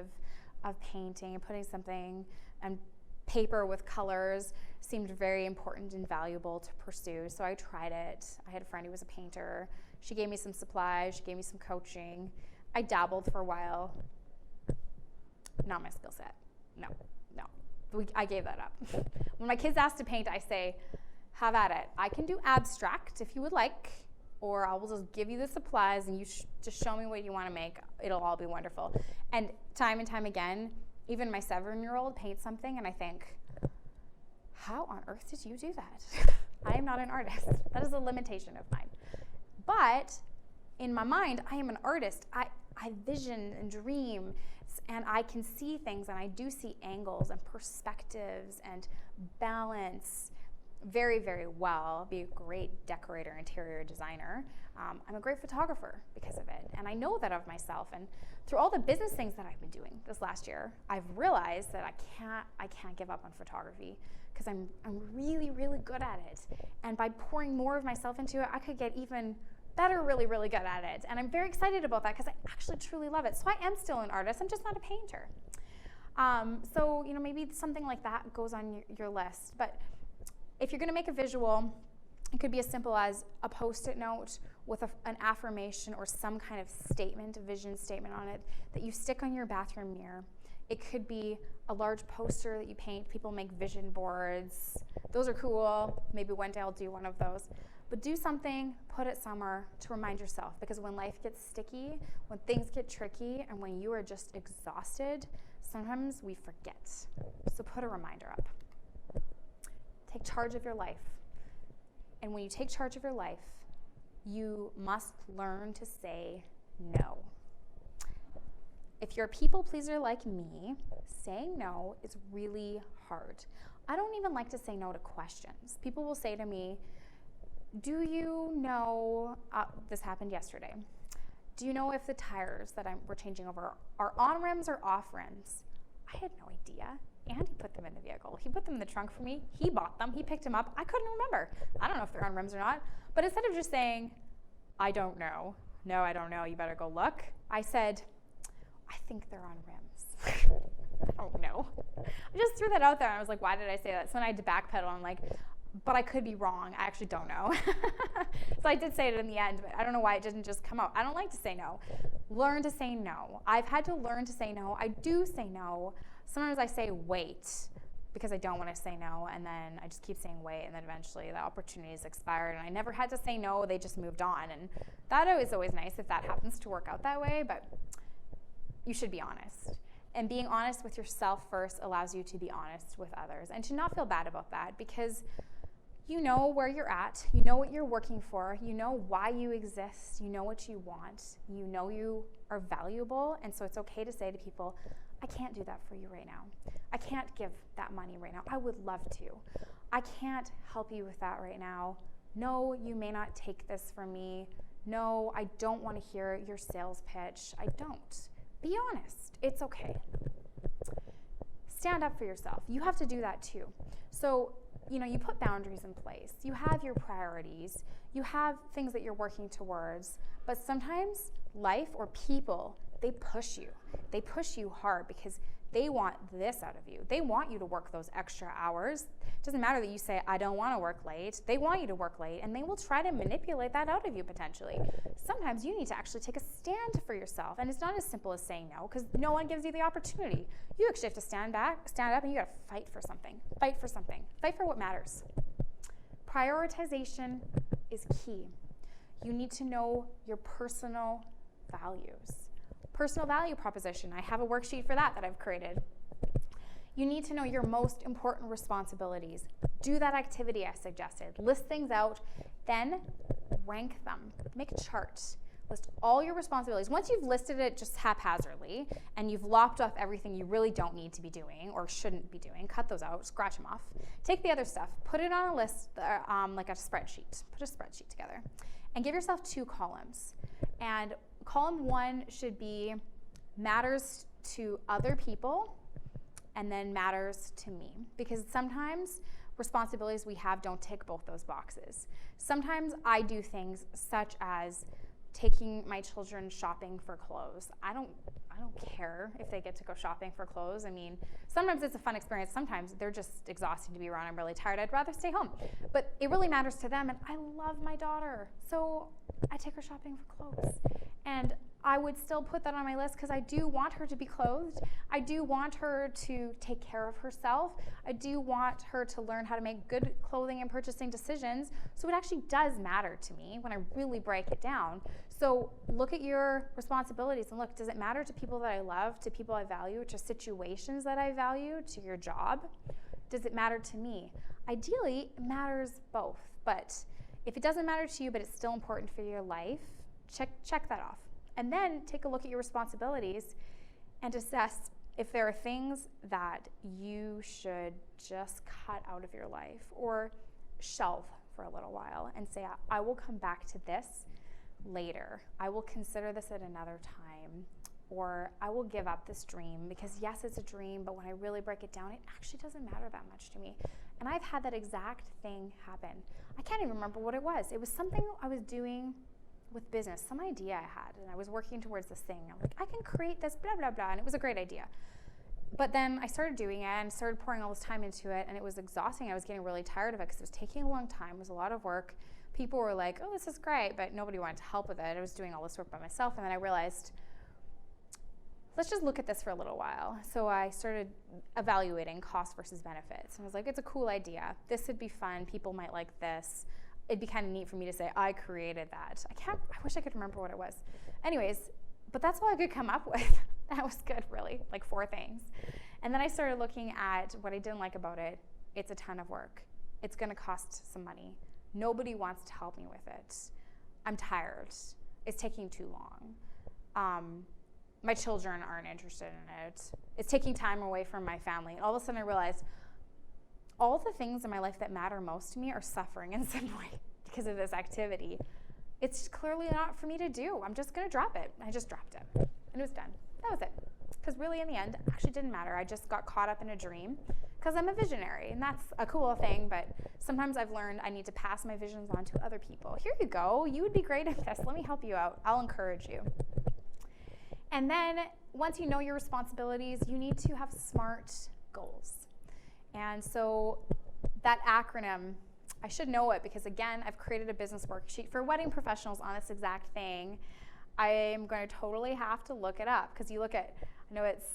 of painting and putting something on paper with colors seemed very important and valuable to pursue. So I tried it. I had a friend who was a painter. She gave me some supplies. She gave me some coaching. I dabbled for a while. Not my skill set. No. I gave that up. When my kids ask to paint, I say, have at it. I can do abstract if you would like, or I will just give you the supplies and you just show me what you want to make. It'll all be wonderful. And time again, even my 7-year-old paints something and I think, how on earth did you do that? I am not an artist. That is a limitation of mine. But in my mind, I am an artist. I vision and dream, and I can see things, and I do see angles and perspectives and balance very, very well. I'll be a great decorator, interior designer. I'm a great photographer because of it, and I know that of myself. And through all the business things that I've been doing this last year, I've realized that I can't give up on photography because I'm really, really good at it. And by pouring more of myself into it, I could get even better, really, really good at it. And I'm very excited about that because I actually truly love it. So I am still an artist. I'm just not a painter. So maybe something like that goes on your list. But if you're going to make a visual, it could be as simple as a Post-it note with an affirmation or some kind of statement, a vision statement on it that you stick on your bathroom mirror. It could be a large poster that you paint. People make vision boards. Those are cool. Maybe one day I'll do one of those. But do something, put it somewhere to remind yourself, because when life gets sticky, when things get tricky, and when you are just exhausted, sometimes we forget. So put a reminder up. Take charge of your life. And when you take charge of your life, you must learn to say no. If you're a people pleaser like me, saying no is really hard. I don't even like to say no to questions. People will say to me, do you know, this happened yesterday, do you know if the tires that we're changing over are on rims or off rims? I had no idea. Andy put them in the vehicle. He put them in the trunk for me. He bought them. He picked them up. I couldn't remember. I don't know if they're on rims or not. But instead of just saying, I don't know, no, I don't know, you better go look, I said, I think they're on rims. I don't know. I just threw that out there and I was like, why did I say that? So then I had to backpedal. I'm like, but I could be wrong. I actually don't know. So I did say it in the end, but I don't know why it didn't just come out. I don't like to say no. Learn to say no. I've had to learn to say no. I do say no. Sometimes I say wait because I don't want to say no, and then I just keep saying wait, and then eventually the opportunity is expired, and I never had to say no. They just moved on, and that is always nice if that happens to work out that way, but you should be honest. And being honest with yourself first allows you to be honest with others and to not feel bad about that, because you know where you're at, you know what you're working for, you know why you exist, you know what you want, you know you are valuable, and so it's okay to say to people, I can't do that for you right now. I can't give that money right now. I would love to. I can't help you with that right now. No, you may not take this from me. No, I don't want to hear your sales pitch. I don't. Be honest. It's okay. Stand up for yourself. You have to do that too. So, you put boundaries in place. You have your priorities. You have things that you're working towards. But sometimes life or people, they push you. They push you hard because they want this out of you. They want you to work those extra hours. It doesn't matter that you say, I don't want to work late. They want you to work late, and they will try to manipulate that out of you potentially. Sometimes you need to actually take a stand for yourself, and it's not as simple as saying no, because no one gives you the opportunity. You actually have to stand up, and you got to fight for something. Fight for something. Fight for what matters. Prioritization is key. You need to know your personal values. Personal value proposition. I have a worksheet for that I've created. You need to know your most important responsibilities. Do that activity I suggested. List things out, then rank them. Make a chart. List all your responsibilities. Once you've listed it just haphazardly and you've lopped off everything you really don't need to be doing or shouldn't be doing, cut those out, scratch them off. Take the other stuff, put it on a list like a spreadsheet. Put a spreadsheet together and give yourself 2 columns. And column 1 should be matters to other people and then matters to me. Because sometimes responsibilities we have don't tick both those boxes. Sometimes I do things such as taking my children shopping for clothes. I don't care if they get to go shopping for clothes. I mean, sometimes it's a fun experience. Sometimes they're just exhausting to be around. I'm really tired. I'd rather stay home. But it really matters to them, and I love my daughter. So I take her shopping for clothes. And I would still put that on my list because I do want her to be clothed. I do want her to take care of herself. I do want her to learn how to make good clothing and purchasing decisions. So it actually does matter to me when I really break it down. So look at your responsibilities and look, does it matter to people that I love, to people I value, to situations that I value, to your job? Does it matter to me? Ideally, it matters both. But if it doesn't matter to you, but it's still important for your life, check that off. And then take a look at your responsibilities and assess if there are things that you should just cut out of your life or shelve for a little while and say, I will come back to this later. I will consider this at another time, or I will give up this dream because yes, it's a dream, but when I really break it down, it actually doesn't matter that much to me. And I've had that exact thing happen. I can't even remember what it was. It was something I was doing with business, some idea I had, and I was working towards this thing. I'm like, I can create this, blah, blah, blah, and it was a great idea. But then I started doing it and started pouring all this time into it, and it was exhausting. I was getting really tired of it because it was taking a long time. It was a lot of work. People were like, oh, this is great, but nobody wanted to help with it. I was doing all this work by myself, and then I realized, let's just look at this for a little while. So I started evaluating cost versus benefits. And I was like, it's a cool idea. This would be fun. People might like this. It'd be kind of neat for me to say, I created that. I wish I could remember what it was. Anyways, but that's all I could come up with. That was good, really, like 4 things. And then I started looking at what I didn't like about it. It's a ton of work. It's gonna cost some money. Nobody wants to help me with it. I'm tired. It's taking too long. My children aren't interested in it. It's taking time away from my family. And all of a sudden I realized, all the things in my life that matter most to me are suffering in some way because of this activity. It's clearly not for me to do. I'm just gonna drop it. I just dropped it, and it was done. That was it. Because really in the end, it actually didn't matter. I just got caught up in a dream because I'm a visionary, and that's a cool thing, but sometimes I've learned I need to pass my visions on to other people. Here you go. You would be great at this. Let me help you out. I'll encourage you. And then once you know your responsibilities, you need to have SMART goals. And so that acronym I should know it because, again, I've created a business worksheet for wedding professionals on this exact thing. I am going to totally have to look it up because you look at, I know it's,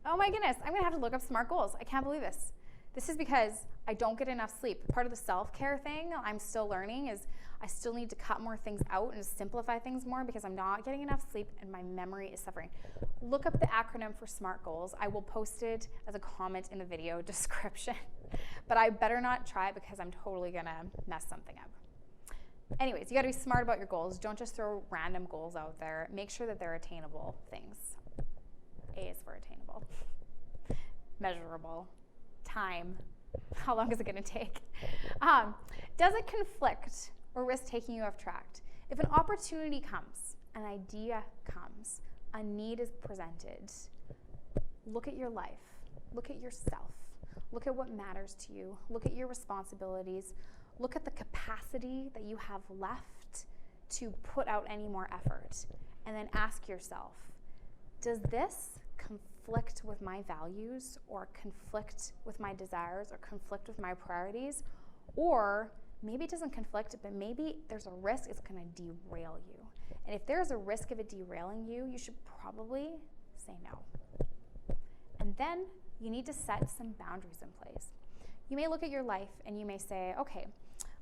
oh my goodness, I'm going to have to look up SMART goals. I can't believe this. This is because I don't get enough sleep. Part of the self-care thing I'm still learning is I still need to cut more things out and simplify things more because I'm not getting enough sleep and my memory is suffering. Look up the acronym for SMART goals. I will post it as a comment in the video description, but I better not try it because I'm totally gonna mess something up. Anyways, you gotta be smart about your goals. Don't just throw random goals out there. Make sure that they're attainable things. A is for attainable. Measurable. Time. How long is it gonna take? Does it conflict or risk taking you off track? If an opportunity comes, an idea comes, a need is presented, look at your life, look at yourself, look at what matters to you, look at your responsibilities, look at the capacity that you have left to put out any more effort, and then ask yourself, does this conflict with my values or conflict with my desires or conflict with my priorities? Or maybe it doesn't conflict, but maybe there's a risk it's going to derail you. And if there's a risk of it derailing you, you should probably say no. And then you need to set some boundaries in place. You may look at your life and you may say, okay,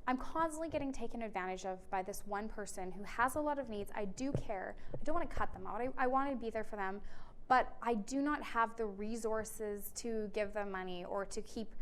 I'm constantly getting taken advantage of by this one person who has a lot of needs. I do care. I don't want to cut them out. I want to be there for them, but I do not have the resources to give them money or to keep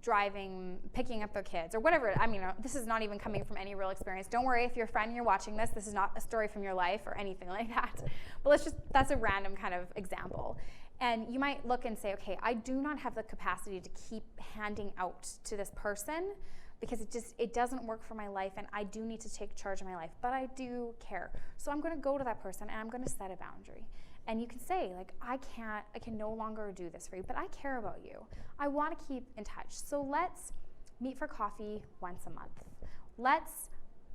driving, picking up their kids or whatever. I mean, this is not even coming from any real experience. Don't worry if you're a friend and you're watching this. This is not a story from your life or anything like that. But that's a random kind of example. And you might look and say, okay, I do not have the capacity to keep handing out to this person because it doesn't work for my life and I do need to take charge of my life, but I do care. So I'm going to go to that person and I'm going to set a boundary. And you can say, like, I can no longer do this for you, but I care about you. I want to keep in touch. So let's meet for coffee once a month. Let's,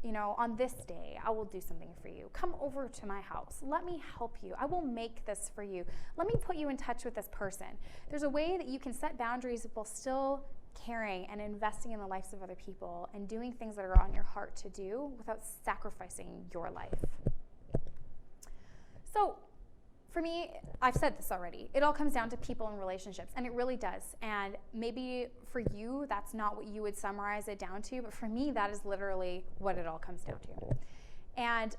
on this day, I will do something for you. Come over to my house. Let me help you. I will make this for you. Let me put you in touch with this person. There's a way that you can set boundaries while still caring and investing in the lives of other people and doing things that are on your heart to do without sacrificing your life. So, for me, I've said this already, it all comes down to people and relationships, and it really does. And maybe for you, that's not what you would summarize it down to, but for me, that is literally what it all comes down to. And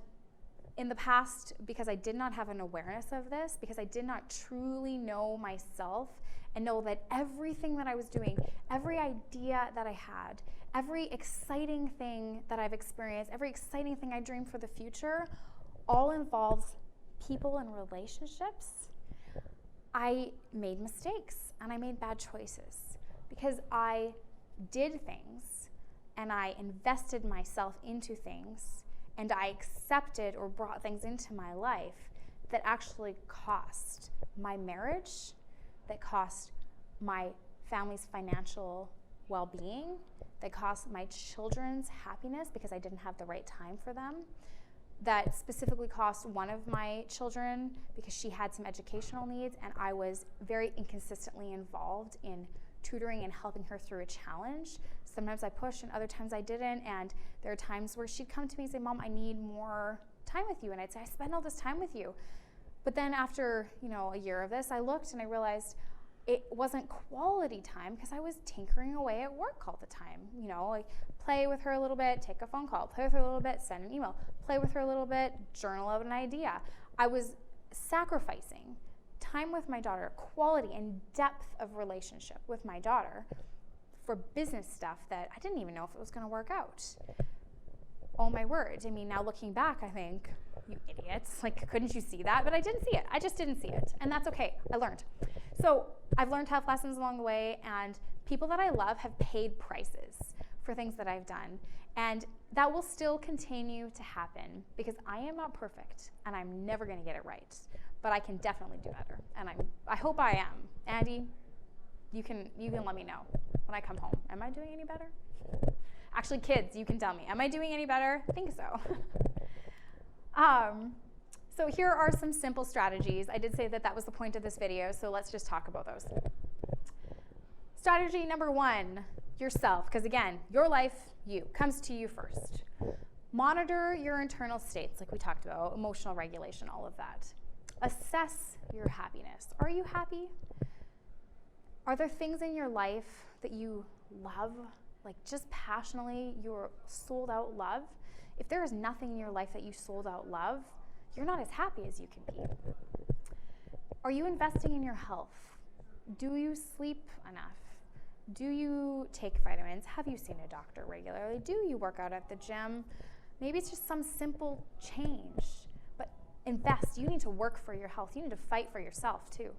in the past, because I did not have an awareness of this, because I did not truly know myself and know that everything that I was doing, every idea that I had, every exciting thing that I've experienced, every exciting thing I dream for the future, all involves people and relationships, I made mistakes and I made bad choices because I did things and I invested myself into things and I accepted or brought things into my life that actually cost my marriage, that cost my family's financial well-being, that cost my children's happiness because I didn't have the right time for them, that specifically cost one of my children because she had some educational needs and I was very inconsistently involved in tutoring and helping her through a challenge. Sometimes I pushed and other times I didn't, and there are times where she'd come to me and say, Mom, I need more time with you, and I'd say, I spend all this time with you. But then after a year of this, I looked and I realized it wasn't quality time because I was tinkering away at work all the time. Like play with her a little bit, take a phone call, play with her a little bit, send an email, play with her a little bit, journal out an idea. I was sacrificing time with my daughter, quality and depth of relationship with my daughter for business stuff that I didn't even know if it was going to work out. Oh my word. I mean, now looking back, I think, you idiots, like, couldn't you see that? But I didn't see it. I just didn't see it. And that's okay. I learned. So I've learned tough lessons along the way, and people that I love have paid prices for things that I've done. And that will still continue to happen because I am not perfect and I'm never going to get it right. But I can definitely do better. And I hope I am. Andy, you can let me know when I come home. Am I doing any better? Actually, kids, you can tell me. Am I doing any better? I think so. So here are some simple strategies. I did say that was the point of this video, so let's just talk about those. Strategy number 1, yourself, because again, your life, comes to you first. Monitor your internal states, like we talked about, emotional regulation, all of that. Assess your happiness. Are you happy? Are there things in your life that you love, like just passionately, your sold out love? If there is nothing in your life that you sold out love, you're not as happy as you can be. Are you investing in your health? Do you sleep enough? Do you take vitamins? Have you seen a doctor regularly? Do you work out at the gym? Maybe it's just some simple change, but invest. You need to work for your health. You need to fight for yourself too.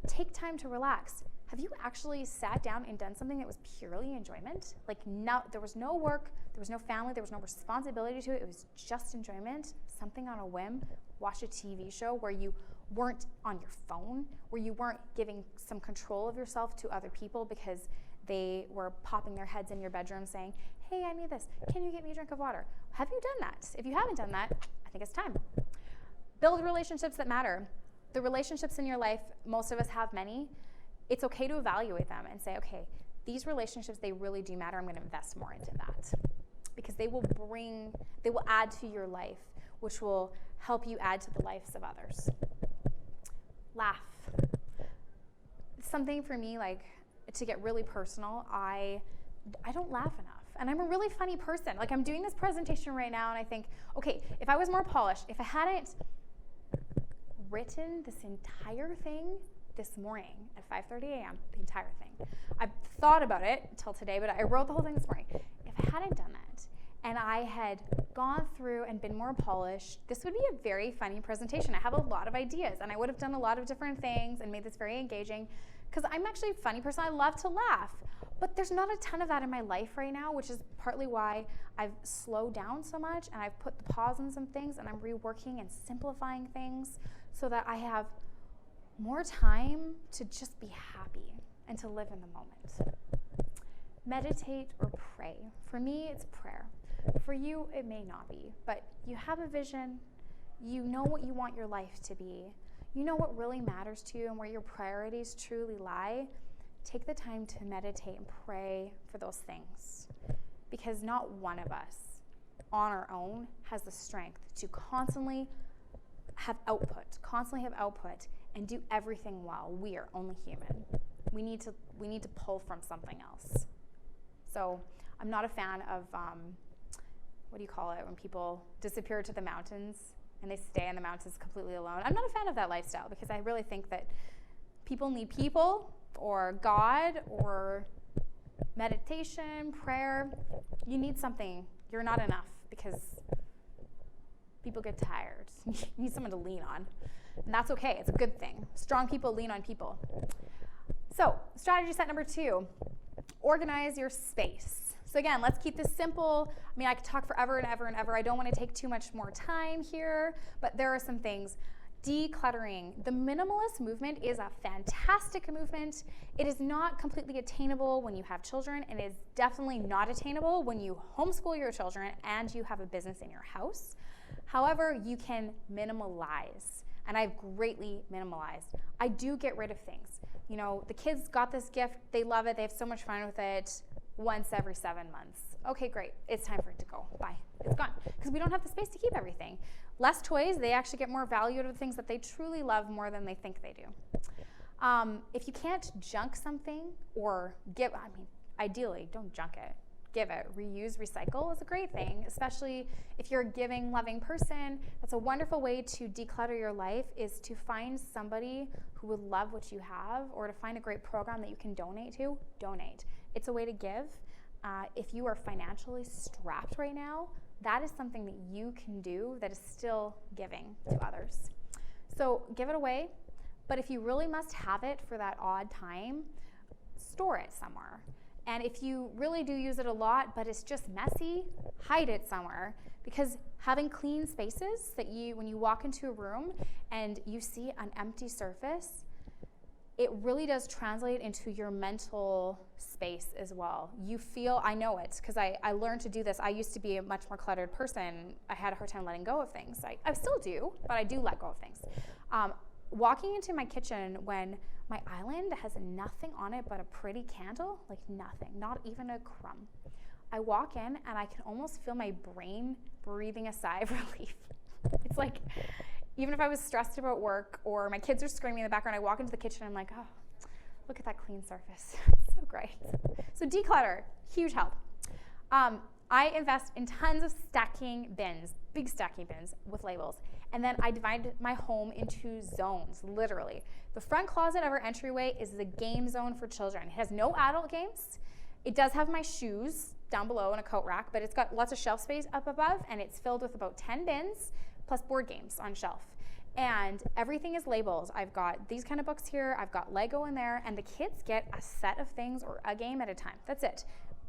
Take time to relax. Have you actually sat down and done something that was purely enjoyment? Like, no, there was no work, there was no family, there was no responsibility to it. It was just enjoyment, something on a whim. Watch a TV show where you weren't on your phone, where you weren't giving some control of yourself to other people because they were popping their heads in your bedroom saying, hey, I need this. Can you get me a drink of water? Have you done that? If you haven't done that, I think it's time. Build relationships that matter. The relationships in your life, most of us have many. It's okay to evaluate them and say, okay, these relationships, they really do matter. I'm going to invest more into that because they will add to your life, which will help you add to the lives of others. Laugh. Something for me, like, to get really personal, I don't laugh enough. And I'm a really funny person. Like, I'm doing this presentation right now, and I think, okay, if I was more polished, if I hadn't written this entire thing this morning at 5:30 a.m., the entire thing. I've thought about it until today, but I wrote the whole thing this morning. If I hadn't done that, and I had gone through and been more polished, this would be a very funny presentation. I have a lot of ideas, and I would have done a lot of different things and made this very engaging, because I'm actually a funny person. I love to laugh. But there's not a ton of that in my life right now, which is partly why I've slowed down so much, and I've put the pause on some things, and I'm reworking and simplifying things so that I have more time to just be happy and to live in the moment. Meditate or pray. For me, it's prayer. For you, it may not be, but you have a vision. You know what you want your life to be. You know what really matters to you and where your priorities truly lie. Take the time to meditate and pray for those things, because not one of us on our own has the strength to constantly have output and do everything well. We are only human. We need to pull from something else. So I'm not a fan of, what do you call it, when people disappear to the mountains and they stay in the mountains completely alone. I'm not a fan of that lifestyle, because I really think that people need people, or God, or meditation, prayer. You need something. You're not enough, because people get tired. You need someone to lean on. And that's okay. It's a good thing. Strong people lean on people. So, strategy set number 2, organize your space. So again, let's keep this simple. I mean, I could talk forever and ever and ever. I don't want to take too much more time here, but there are some things. Decluttering. The minimalist movement is a fantastic movement. It is not completely attainable when you have children, and it is definitely not attainable when you homeschool your children and you have a business in your house. However, you can minimalize, and I've greatly minimalized. I do get rid of things. You know, the kids got this gift, they love it, they have so much fun with it once every 7 months. Okay, great, it's time for it to go. Bye, it's gone. Because we don't have the space to keep everything. Less toys, they actually get more value out of the things that they truly love more than they think they do. If you can't junk something or give, I mean, ideally, don't junk it. Give it. Reuse, recycle is a great thing, especially if you're a giving, loving person. That's a wonderful way to declutter your life, is to find somebody who would love what you have, or to find a great program that you can donate to. Donate. It's a way to give. If you are financially strapped right now, that is something that you can do that is still giving to others. So give it away, but if you really must have it for that odd time, store it somewhere. And if you really do use it a lot, but it's just messy, hide it somewhere. Because having clean spaces that when you walk into a room and you see an empty surface, it really does translate into your mental space as well. You feel, I know it, because I learned to do this. I used to be a much more cluttered person. I had a hard time letting go of things. I still do, but I do let go of things. walking into my kitchen when my island has nothing on it but a pretty candle, like nothing, not even a crumb. I walk in and I can almost feel my brain breathing a sigh of relief. It's like, even if I was stressed about work or my kids are screaming in the background, I walk into the kitchen and I'm like, oh, look at that clean surface. So great. So declutter, huge help. I invest in tons of stacking bins, big stacking bins with labels. And then I divide my home into zones, literally. The front closet of our entryway is the game zone for children. It has no adult games. It does have my shoes down below in a coat rack, but it's got lots of shelf space up above, and it's filled with about 10 bins plus board games on shelf. And everything is labeled. I've got these kind of books here, I've got Lego in there, and the kids get a set of things or a game at a time. That's it.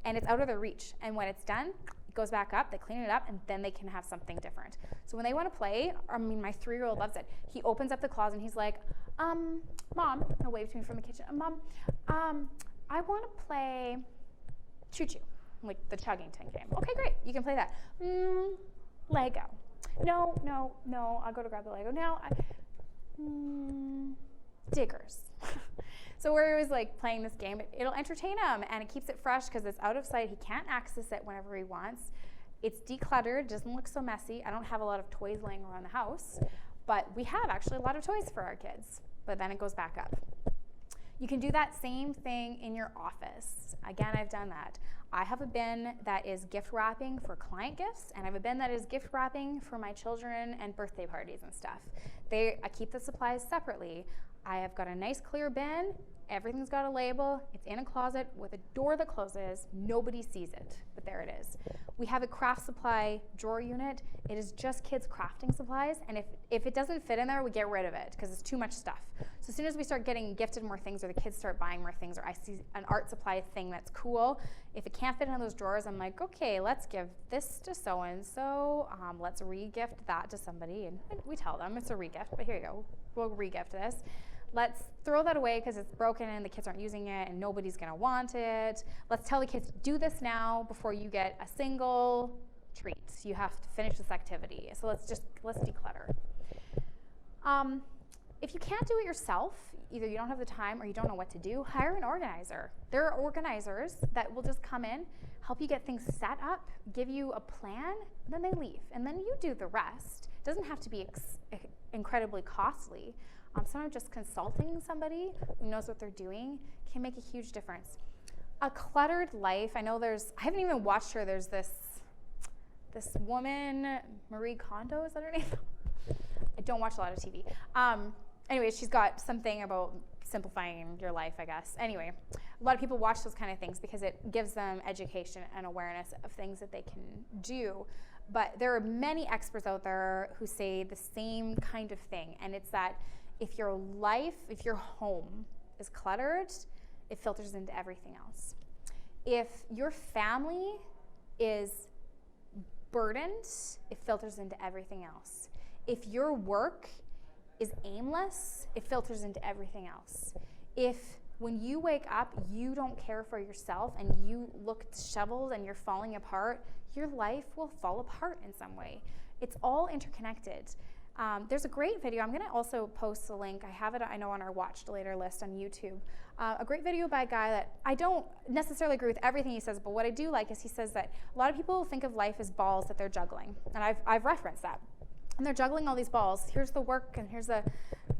And it's out of their reach. And when it's done, it goes back up, they clean it up, and then they can have something different. So when they want to play, I mean, my 3-year-old loves it. He opens up the closet and he's like, Mom, he'll wave to me from the kitchen, Mom, I want to play choo-choo, like the Chuggington game. Okay, great, you can play that. Lego. No, I'll go to grab the Lego. Now, Diggers. So we're always like playing this game. It'll entertain him and it keeps it fresh because it's out of sight. He can't access it whenever he wants. It's decluttered, doesn't look so messy. I don't have a lot of toys laying around the house, but we have actually a lot of toys for our kids, but then it goes back up. You can do that same thing in your office. Again, I've done that. I have a bin that is gift wrapping for client gifts, and I have a bin that is gift wrapping for my children and birthday parties and stuff. I keep the supplies separately. I have got a nice clear bin. Everything's got a label. It's in a closet with a door that closes. Nobody sees it, but there it is. We have a craft supply drawer unit. It is just kids' crafting supplies, and if it doesn't fit in there, we get rid of it because it's too much stuff. So as soon as we start getting gifted more things or the kids start buying more things or I see an art supply thing that's cool, if it can't fit in those drawers, I'm like, okay, let's give this to so-and-so. Let's re-gift that to somebody. And we tell them it's a re-gift, but here you go. We'll re-gift this. Let's throw that away because it's broken and the kids aren't using it and nobody's going to want it. Let's tell the kids, do this now before you get a single treat. You have to finish this activity. So let's declutter. If you can't do it yourself, either you don't have the time or you don't know what to do, hire an organizer. There are organizers that will just come in, help you get things set up, give you a plan, and then they leave. And then you do the rest. It doesn't have to be incredibly costly. Sometimes just consulting somebody who knows what they're doing can make a huge difference. A cluttered life, I haven't even watched her, there's this woman, Marie Kondo, is that her name? I don't watch a lot of TV. Anyway, she's got something about simplifying your life, I guess. Anyway, a lot of people watch those kind of things because it gives them education and awareness of things that they can do. But there are many experts out there who say the same kind of thing, and it's that if your home is cluttered, it filters into everything else. If your family is burdened, it filters into everything else. If your work is aimless, it filters into everything else. If when you wake up, you don't care for yourself and you look disheveled and you're falling apart, your life will fall apart in some way. It's all interconnected. There's a great video. I'm going to also post the link. I have it, I know, on our watched later list on YouTube. A great video by a guy that I don't necessarily agree with everything he says, but what I do like is he says that a lot of people think of life as balls that they're juggling, and I've referenced that. And they're juggling all these balls. Here's the work, and here's the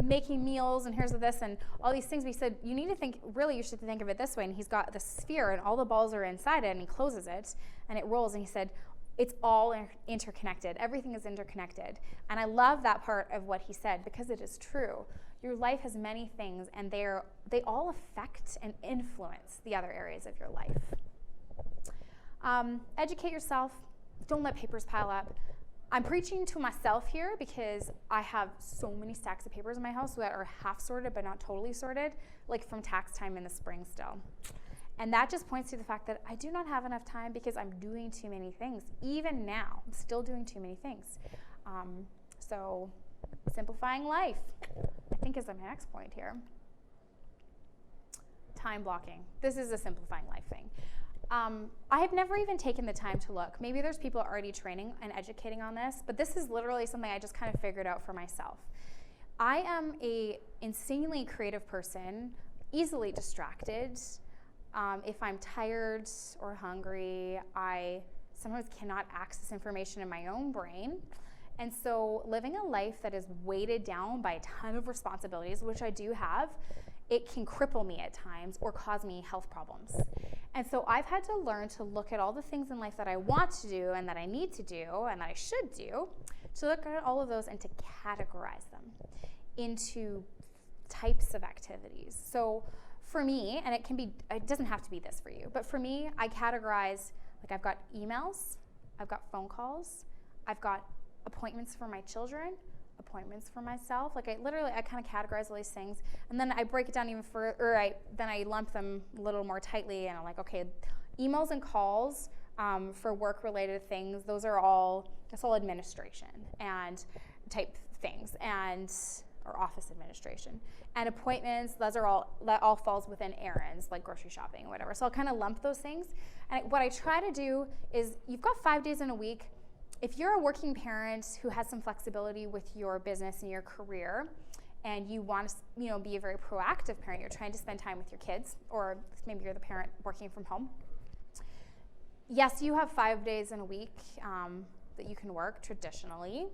making meals, and here's the this, and all these things. But he said, you need to think, really, you should think of it this way. And he's got the sphere, and all the balls are inside it, and he closes it, and it rolls. And he said, it's all interconnected. Everything is interconnected. And I love that part of what he said because it is true. Your life has many things, and they all affect and influence the other areas of your life. Educate yourself. Don't let papers pile up. I'm preaching to myself here because I have so many stacks of papers in my house that are half sorted but not totally sorted, like from tax time in the spring still. And that just points to the fact that I do not have enough time because I'm doing too many things. Even now, I'm still doing too many things. So simplifying life, I think, is my next point here. Time blocking. This is a simplifying life thing. I have never even taken the time to look. Maybe there's people already training and educating on this, but this is literally something I just kind of figured out for myself. I am a insanely creative person, easily distracted. If I'm tired or hungry, I sometimes cannot access information in my own brain. And so living a life that is weighted down by a ton of responsibilities, which I do have, it can cripple me at times or cause me health problems. And so I've had to learn to look at all the things in life that I want to do and that I need to do and that I should do, to look at all of those and to categorize them into types of activities. So for me, and it doesn't have to be this for you, but for me, I categorize, like I've got emails, I've got phone calls, I've got appointments for my children, appointments for myself. Like I kind of categorize all these things, and then I break it down even further, or then I lump them a little more tightly, and I'm like, okay, emails and calls for work-related things, that's all administration and type things, or office administration. And appointments, that all falls within errands, like grocery shopping or whatever. So I'll kind of lump those things. And what I try to do is, you've got 5 days in a week. If you're a working parent who has some flexibility with your business and your career, and you want to be a very proactive parent, you're trying to spend time with your kids, or maybe you're the parent working from home. Yes, you have 5 days in a week that you can work traditionally,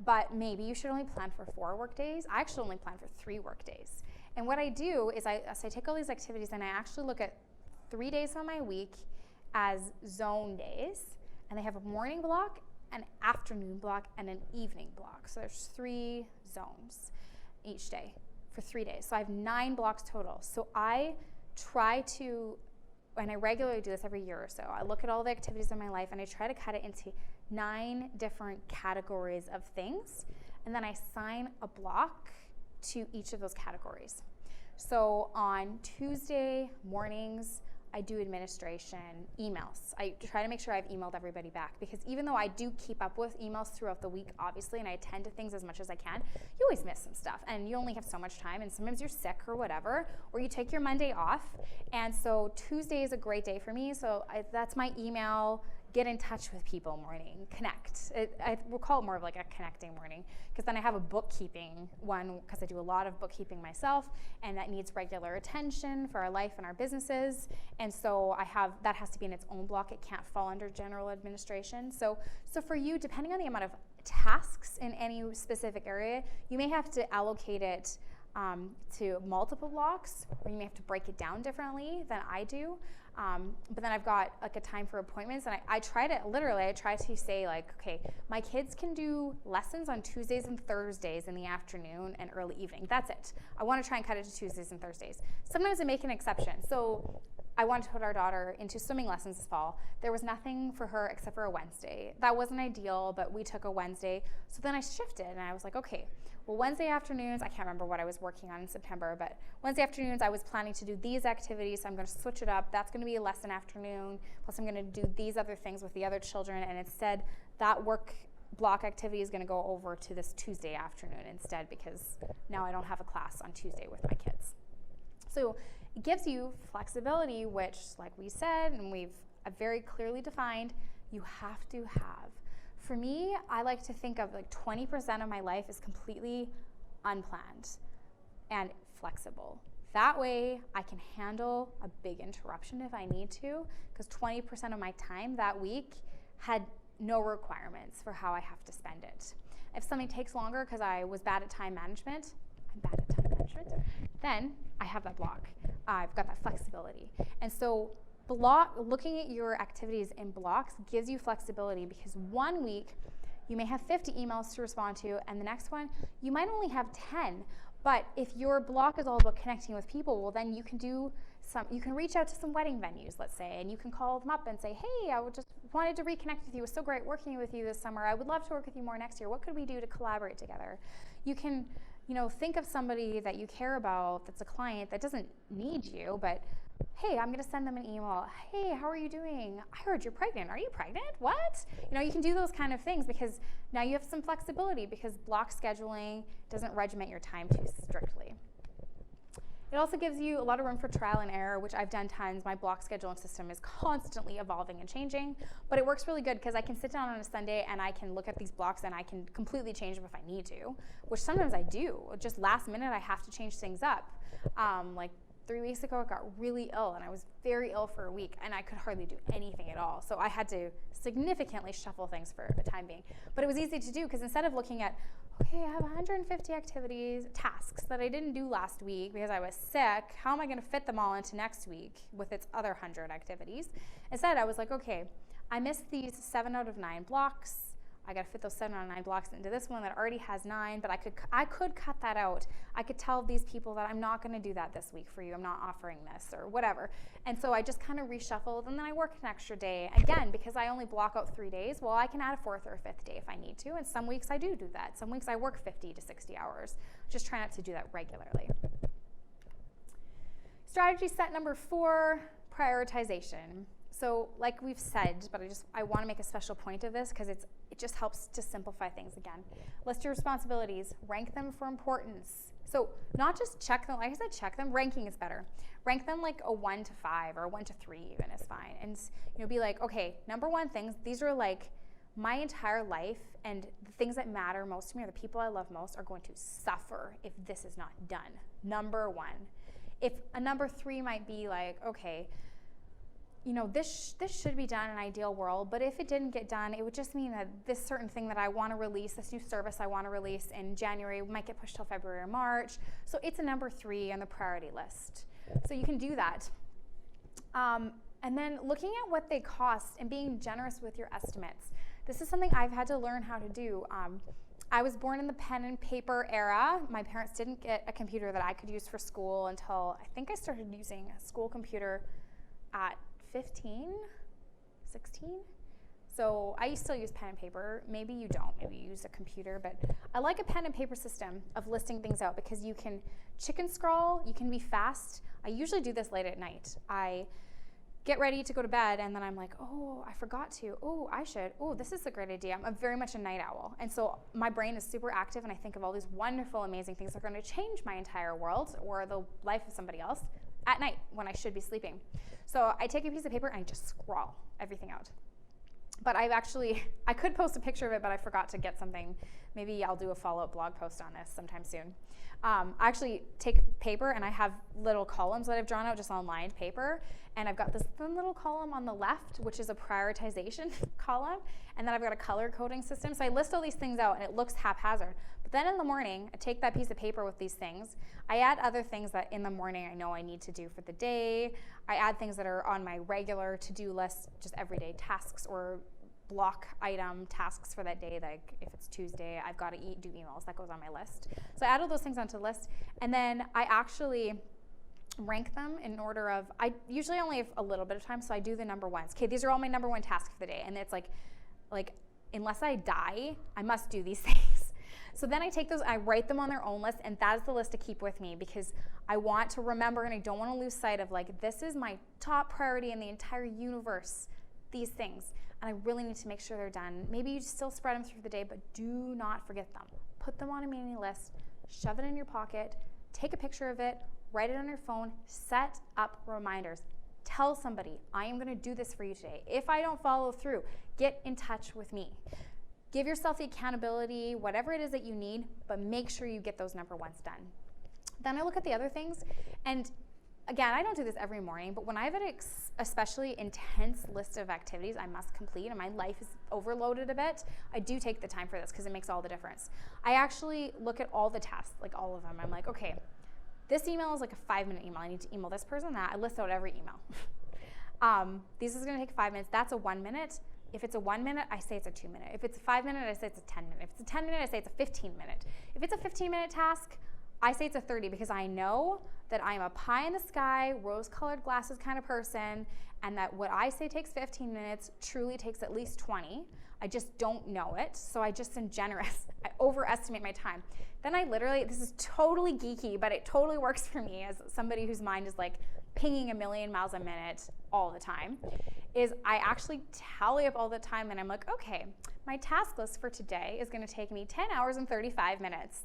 but maybe you should only plan for 4 work days. I actually only plan for 3 work days. And what I do is I take all these activities and I actually look at 3 days on my week as zone days, and they have a morning block, an afternoon block, and an evening block. So there's 3 zones each day for 3 days. So I have 9 blocks total. So I try to, and I regularly do this every year or so, I look at all the activities in my life and I try to cut it into 9 different categories of things, and then I assign a block to each of those categories. So on Tuesday mornings, I do administration, emails. I try to make sure I've emailed everybody back, because even though I do keep up with emails throughout the week, obviously, and I attend to things as much as I can, you always miss some stuff, and you only have so much time, and sometimes you're sick or whatever, or you take your Monday off. And so Tuesday is a great day for me. So that's my email, get in touch with people morning, connect. We'll call it more of like a connecting morning, because then I have a bookkeeping one, because I do a lot of bookkeeping myself, and that needs regular attention for our life and our businesses. And so that has to be in its own block. It can't fall under general administration. So for you, depending on the amount of tasks in any specific area, you may have to allocate it to multiple blocks, or you may have to break it down differently than I do. But then I've got like a time for appointments, and I try to say, like, okay, my kids can do lessons on Tuesdays and Thursdays in the afternoon and early evening. That's it. I want to try and cut it to Tuesdays and Thursdays. Sometimes I make an exception. So I wanted to put our daughter into swimming lessons this fall. There was nothing for her except for a Wednesday. That wasn't ideal, but we took a Wednesday. So then I shifted, and I was like, okay, well, Wednesday afternoons, I can't remember what I was working on in September, but Wednesday afternoons I was planning to do these activities, so I'm going to switch it up. That's going to be a lesson afternoon, plus I'm going to do these other things with the other children, and instead that work block activity is going to go over to this Tuesday afternoon instead, because now I don't have a class on Tuesday with my kids. So it gives you flexibility, which, like we said, and we've very clearly defined, you have to have. For me, I like to think of like 20% of my life is completely unplanned and flexible. That way, I can handle a big interruption if I need to, because 20% of my time that week had no requirements for how I have to spend it. If something takes longer because I was bad at time management, then I have that block. I've got that flexibility. And so looking at your activities in blocks gives you flexibility, because one week you may have 50 emails to respond to, and the next one you might only have 10. But if your block is all about connecting with people, well, then you can reach out to some wedding venues, let's say, and you can call them up and say, hey, just wanted to reconnect with you. It was so great working with you this summer. I would love to work with you more next year. What could we do to collaborate together? You can, think of somebody that you care about that's a client that doesn't need you, but hey, I'm going to send them an email. Hey, how are you doing? I heard you're pregnant. Are you pregnant? What? You can do those kind of things, because now you have some flexibility, because block scheduling doesn't regiment your time too strictly. It also gives you a lot of room for trial and error, which I've done tons. My block scheduling system is constantly evolving and changing, but it works really good because I can sit down on a Sunday and I can look at these blocks and I can completely change them if I need to, which sometimes I do. Just last minute, I have to change things up. Like 3 weeks ago, I got really ill and I was very ill for a week and I could hardly do anything at all. So I had to significantly shuffle things for the time being. But it was easy to do because instead of looking at, okay, I have 150 activities, tasks that I didn't do last week because I was sick. How am I going to fit them all into next week with its other 100 activities? Instead, I was like, okay, I missed these 7 out of 9 blocks. I got to fit those 7 out of 9 blocks into this one that already has 9, but I could cut that out. I could tell these people that I'm not going to do that this week for you. I'm not offering this or whatever. And so I just kind of reshuffled, and then I worked an extra day. Again, because I only block out 3 days, well, I can add a 4th or a 5th day if I need to, and some weeks I do that. Some weeks I work 50 to 60 hours. Just try not to do that regularly. Strategy set number 4, prioritization. So like we've said, but I want to make a special point of this because it just helps to simplify things again. List your responsibilities, rank them for importance. So not just check them, like I said, check them, ranking is better. Rank them like a 1 to 5 or a 1 to 3 even is fine. And be like, okay, number 1 things, these are like my entire life, and the things that matter most to me, or the people I love most, are going to suffer if this is not done. Number 1. If a number 3 might be like, okay, this should be done in an ideal world, but if it didn't get done, it would just mean that this certain thing that I want to release, this new service I want to release in January, might get pushed till February or March. So it's a number 3 on the priority list. So you can do that. And then looking at what they cost and being generous with your estimates. This is something I've had to learn how to do. I was born in the pen and paper era. My parents didn't get a computer that I could use for school until I think I started using a school computer at 15, 16. So I still use pen and paper. Maybe you don't, maybe you use a computer, but I like a pen and paper system of listing things out because you can chicken scrawl, you can be fast. I usually do this late at night. I get ready to go to bed and then I'm like, oh, I forgot to, this is a great idea. I'm very much a night owl. And so my brain is super active and I think of all these wonderful, amazing things that are going to change my entire world or the life of somebody else at night when I should be sleeping. So I take a piece of paper and I just scrawl everything out. But I could post a picture of it, but I forgot to get something. Maybe I'll do a follow-up blog post on this sometime soon. I actually take paper and I have little columns that I've drawn out just on lined paper. And I've got this thin little column on the left, which is a prioritization column. And then I've got a color coding system. So I list all these things out and it looks haphazard. But then in the morning, I take that piece of paper with these things. I add other things that in the morning I know I need to do for the day. I add things that are on my regular to-do list, just everyday tasks or block item tasks for that day. Like if it's Tuesday, I've got to do emails. That goes on my list. So I add all those things onto the list. And then I actually rank them in order of, I usually only have a little bit of time, so I do the number 1s. Okay, these are all my number 1 tasks for the day. And it's like unless I die, I must do these things. So then I take those, I write them on their own list, and that is the list to keep with me because I want to remember and I don't want to lose sight of this is my top priority in the entire universe, these things. And I really need to make sure they're done. Maybe you still spread them through the day, but do not forget them. Put them on a mini list, shove it in your pocket, take a picture of it, write it on your phone, set up reminders. Tell somebody, I am going to do this for you today. If I don't follow through, get in touch with me. Give yourself the accountability, whatever it is that you need, but make sure you get those number 1s done. Then I look at the other things, and again, I don't do this every morning, but when I have an especially intense list of activities I must complete and my life is overloaded a bit, I do take the time for this because it makes all the difference. I actually look at all the tasks, like all of them. I'm like, okay, this email is like a 5-minute email. I need to email this person that. I list out every email. This is going to take 5 minutes. That's a 1 minute. If it's a 1 minute, I say it's a 2 minute. If it's a 5 minute, I say it's a 10 minute. If it's a 10 minute, I say it's a 15 minute. If it's a 15-minute task, I say it's a 30 because I know that I'm a pie in the sky, rose-colored glasses kind of person, and that what I say takes 15 minutes truly takes at least 20. I just don't know it, so I just am generous. I overestimate my time. Then I literally, this is totally geeky, but it totally works for me as somebody whose mind is like pinging a million miles a minute all the time, is I actually tally up all the time and I'm like, okay, my task list for today is gonna take me 10 hours and 35 minutes.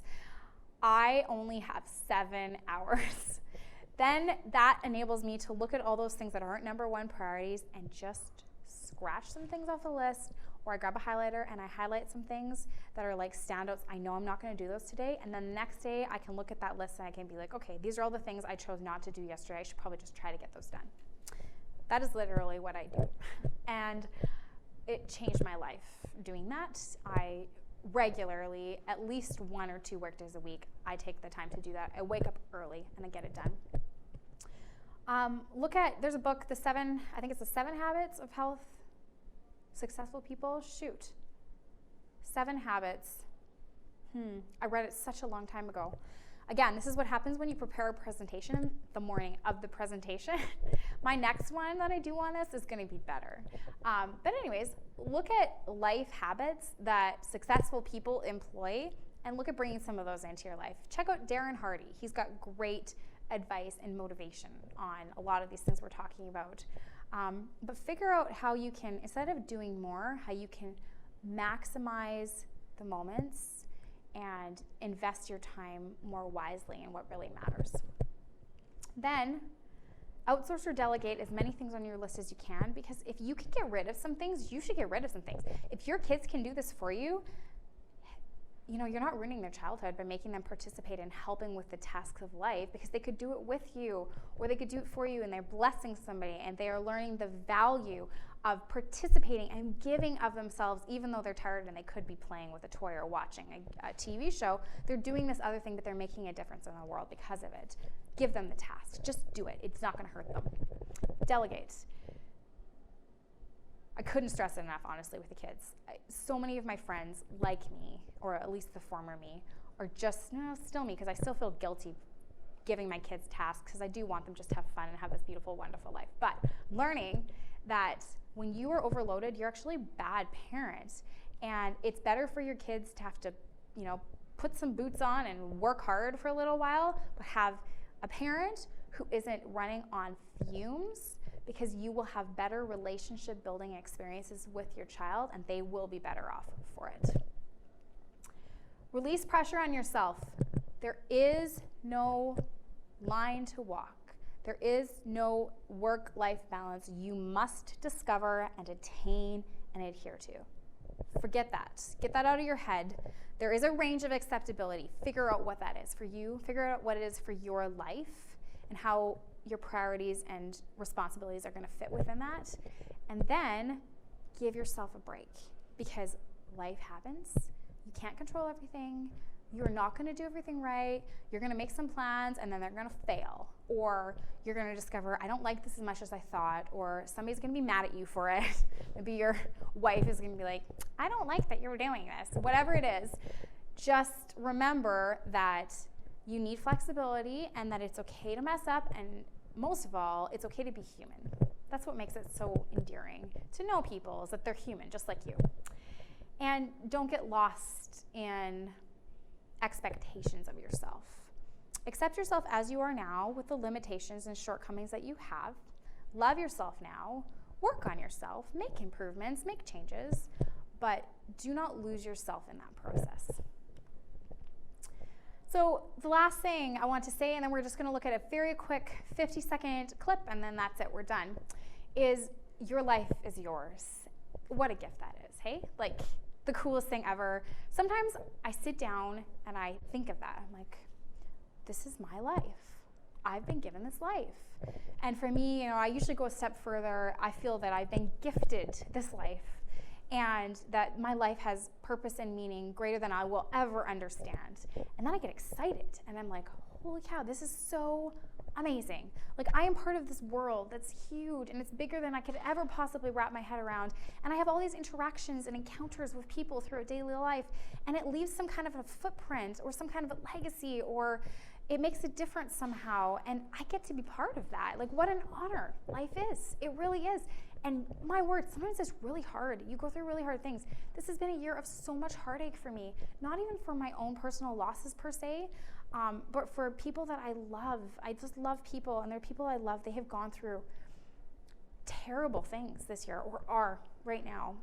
I only have 7 hours. Then that enables me to look at all those things that aren't number one priorities and just scratch some things off the list, or I grab a highlighter and I highlight some things that are like standouts. I know I'm not going to do those today, and then the next day I can look at that list and I can be like, okay, these are all the things I chose not to do yesterday. I should probably just try to get those done. That is literally what I do. And it changed my life doing that. I regularly, at least 1 or 2 work days a week, I take the time to do that. I wake up early and I get it done. There's a book, I think it's the 7 Habits of Health Successful People. 7 Habits. I read it such a long time ago. Again, this is what happens when you prepare a presentation the morning of the presentation. My next one that I do on this is going to be better. But anyways, look at life habits that successful people employ and look at bringing some of those into your life. Check out Darren Hardy. He's got great advice and motivation on a lot of these things we're talking about. But figure out how you can, instead of doing more, how you can maximize the moments and invest your time more wisely in what really matters. Then, outsource or delegate as many things on your list as you can, because if you can get rid of some things, you should get rid of some things. If your kids can do this for you, you're not ruining their childhood by making them participate in helping with the tasks of life, because they could do it with you, or they could do it for you, and they're blessing somebody, and they are learning the value of participating and giving of themselves, even though they're tired and they could be playing with a toy or watching a TV show. They're doing this other thing, but they're making a difference in the world because of it. Give them the task. Just do it. It's not going to hurt them. Delegate. I couldn't stress it enough, honestly, with the kids. So many of my friends, like me, or at least the former me, are just still me, because I still feel guilty giving my kids tasks, because I do want them just to have fun and have this beautiful, wonderful life. But learning that when you are overloaded, you're actually a bad parent, and it's better for your kids to have to, put some boots on and work hard for a little while, but have a parent who isn't running on fumes, because you will have better relationship building experiences with your child, and they will be better off for it. Release pressure on yourself. There is no line to walk. There is no work-life balance you must discover and attain and adhere to. Forget that. Get that out of your head. There is a range of acceptability. Figure out what that is for you. Figure out what it is for your life and how your priorities and responsibilities are going to fit within that. And then give yourself a break, because life happens. You can't control everything. You're not going to do everything right. You're going to make some plans and then they're going to fail. Or you're going to discover, I don't like this as much as I thought, or somebody's going to be mad at you for it. Maybe your wife is going to be like, I don't like that you're doing this. Whatever it is, just remember that you need flexibility and that it's okay to mess up, and most of all, it's okay to be human. That's what makes it so endearing to know people, is that they're human, just like you. And don't get lost in expectations of yourself. Accept yourself as you are now, with the limitations and shortcomings that you have. Love yourself now. Work on yourself. Make improvements. Make changes. But do not lose yourself in that process. So the last thing I want to say, and then we're just going to look at a very quick 50-second clip, and then that's it, we're done, is your life is yours. What a gift that is, hey? Like, the coolest thing ever. Sometimes I sit down and I think of that. I'm like, this is my life. I've been given this life. And for me, I usually go a step further. I feel that I've been gifted this life, and that my life has purpose and meaning greater than I will ever understand. And then I get excited, and I'm like, holy cow, this is so amazing. Like, I am part of this world that's huge, and it's bigger than I could ever possibly wrap my head around. And I have all these interactions and encounters with people throughout daily life, and it leaves some kind of a footprint or some kind of a legacy, or it makes a difference somehow, and I get to be part of that. Like, what an honor life is. It really is. And my word, sometimes it's really hard. You go through really hard things. This has been a year of so much heartache for me, not even for my own personal losses per se, but for people that I love. I just love people, and they're people I love. They have gone through terrible things this year, or are right now.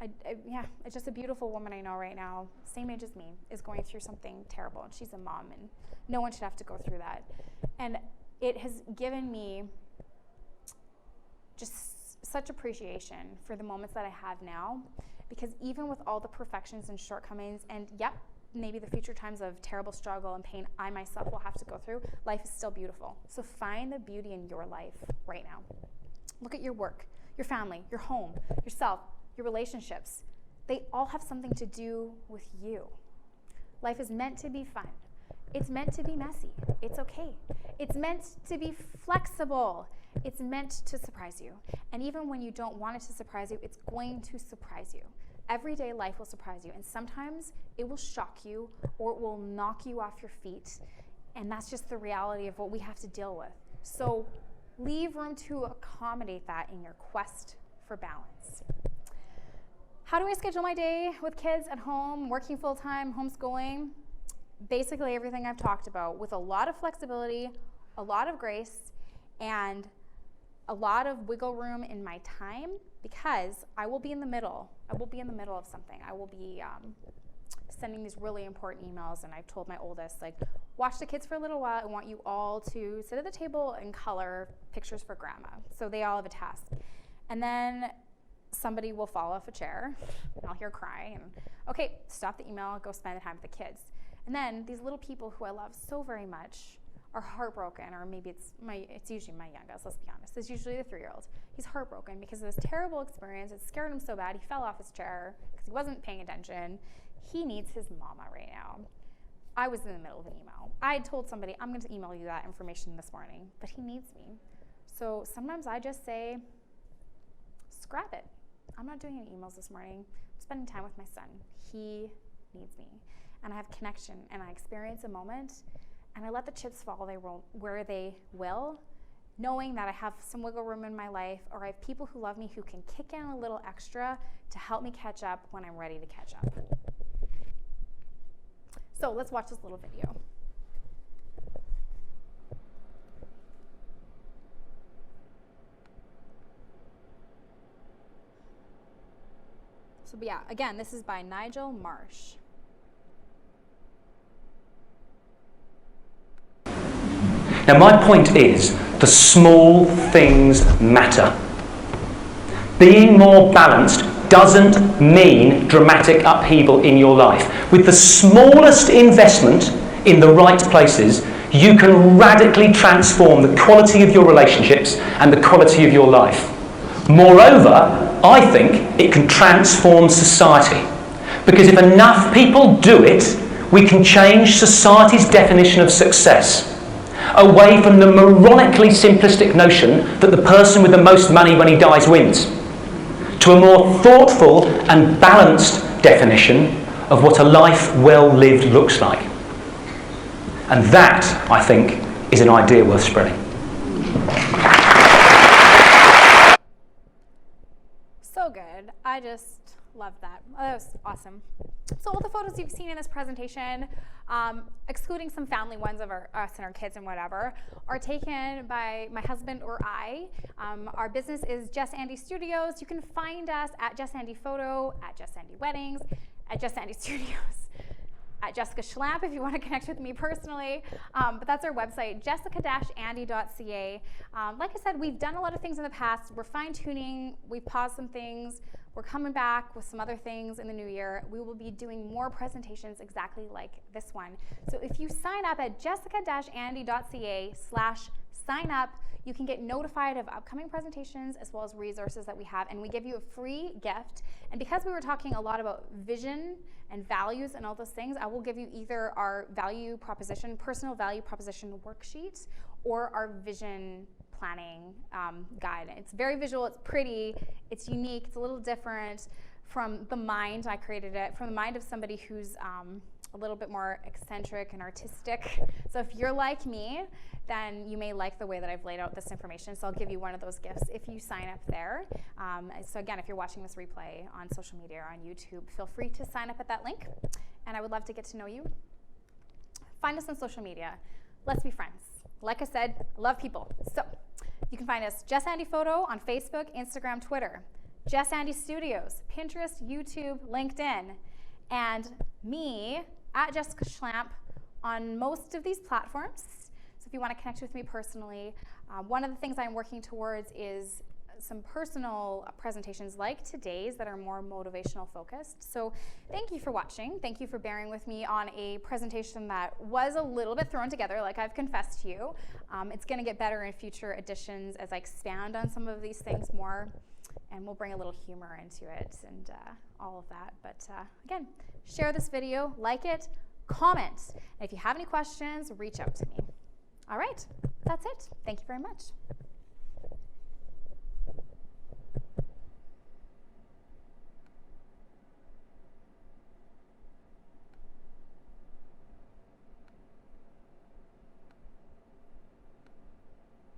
It's just a beautiful woman I know right now, same age as me, is going through something terrible, and she's a mom, and no one should have to go through that. And it has given me just such appreciation for the moments that I have now, because even with all the perfections and shortcomings, and yep, maybe the future times of terrible struggle and pain I myself will have to go through, life is still beautiful. So find the beauty in your life right now. Look at your work, your family, your home, yourself, your relationships. They all have something to do with you. Life is meant to be fun. It's meant to be messy. It's okay. It's meant to be flexible. It's meant to surprise you. And even when you don't want it to surprise you, it's going to surprise you. Everyday life will surprise you, and sometimes it will shock you or it will knock you off your feet, and that's just the reality of what we have to deal with. So leave room to accommodate that in your quest for balance. How do I schedule my day with kids at home, working full-time, homeschooling? Basically everything I've talked about, with a lot of flexibility, a lot of grace, and a lot of wiggle room in my time, because I will be in the middle. I will be in the middle of something. I will be sending these really important emails, and I've told my oldest, like, watch the kids for a little while. I want you all to sit at the table and color pictures for grandma. So they all have a task. And then somebody will fall off a chair, and I'll hear crying, and okay, stop the email, go spend the time with the kids. And then these little people who I love so very much are heartbroken, or maybe it's usually my youngest, let's be honest. It's usually the 3-year-old. He's heartbroken because of this terrible experience. It scared him so bad, he fell off his chair because he wasn't paying attention. He needs his mama right now. I was in the middle of an email. I had told somebody, I'm going to email you that information this morning, but he needs me. So sometimes I just say, scrap it. I'm not doing any emails this morning. I'm spending time with my son. He needs me. And I have connection, and I experience a moment, and I let the chips fall where they will, knowing that I have some wiggle room in my life, or I have people who love me who can kick in a little extra to help me catch up when I'm ready to catch up. So let's watch this little video. So yeah, again, this is by Nigel Marsh. Now my point is, the small things matter. Being more balanced doesn't mean dramatic upheaval in your life. With the smallest investment in the right places, you can radically transform the quality of your relationships and the quality of your life. Moreover, I think it can transform society. Because if enough people do it, we can change society's definition of success, away from the moronically simplistic notion that the person with the most money when he dies wins, to a more thoughtful and balanced definition of what a life well lived looks like. And that, I think, is an idea worth spreading. So good. I just love that. Oh, that was awesome. So all the photos you've seen in this presentation, excluding some family ones of us and our kids and whatever, are taken by my husband or I. Our business is Jess Andy Studios. You can find us at Jess Andy Photo, at Jess Andy Weddings, at Jess Andy Studios, at Jessica Schlamp if you want to connect with me personally. But that's our website, jessica-andy.ca. Like I said, we've done a lot of things in the past. We're fine-tuning. We've paused some things. We're coming back with some other things in the new year. We will be doing more presentations exactly like this one. So if you sign up at jessica-andy.ca/sign up, you can get notified of upcoming presentations as well as resources that we have, and we give you a free gift. And because we were talking a lot about vision and values and all those things, I will give you either our value proposition, personal value proposition worksheet, or our vision planning guide. It's very visual, it's pretty, it's unique, it's a little different from the mind. I created it from the mind of somebody who's a little bit more eccentric and artistic. So if you're like me, then you may like the way that I've laid out this information. So I'll give you one of those gifts if you sign up there. So again, if you're watching this replay on social media or on YouTube, feel free to sign up at that link. And I would love to get to know you. Find us on social media. Let's be friends. Like I said, I love people. So you can find us Jess Andy Photo on Facebook, Instagram, Twitter. Jess Andy Studios, Pinterest, YouTube, LinkedIn. And me at Jessica Schlamp on most of these platforms. So if you want to connect with me personally, one of the things I'm working towards is some personal presentations like today's that are more motivational focused. So thank you for watching. Thank you for bearing with me on a presentation that was a little bit thrown together, like I've confessed to you. It's going to get better in future editions as I expand on some of these things more, and we'll bring a little humor into it and all of that. But again, share this video, like it, comment. And if you have any questions, reach out to me. All right, that's it. Thank you very much.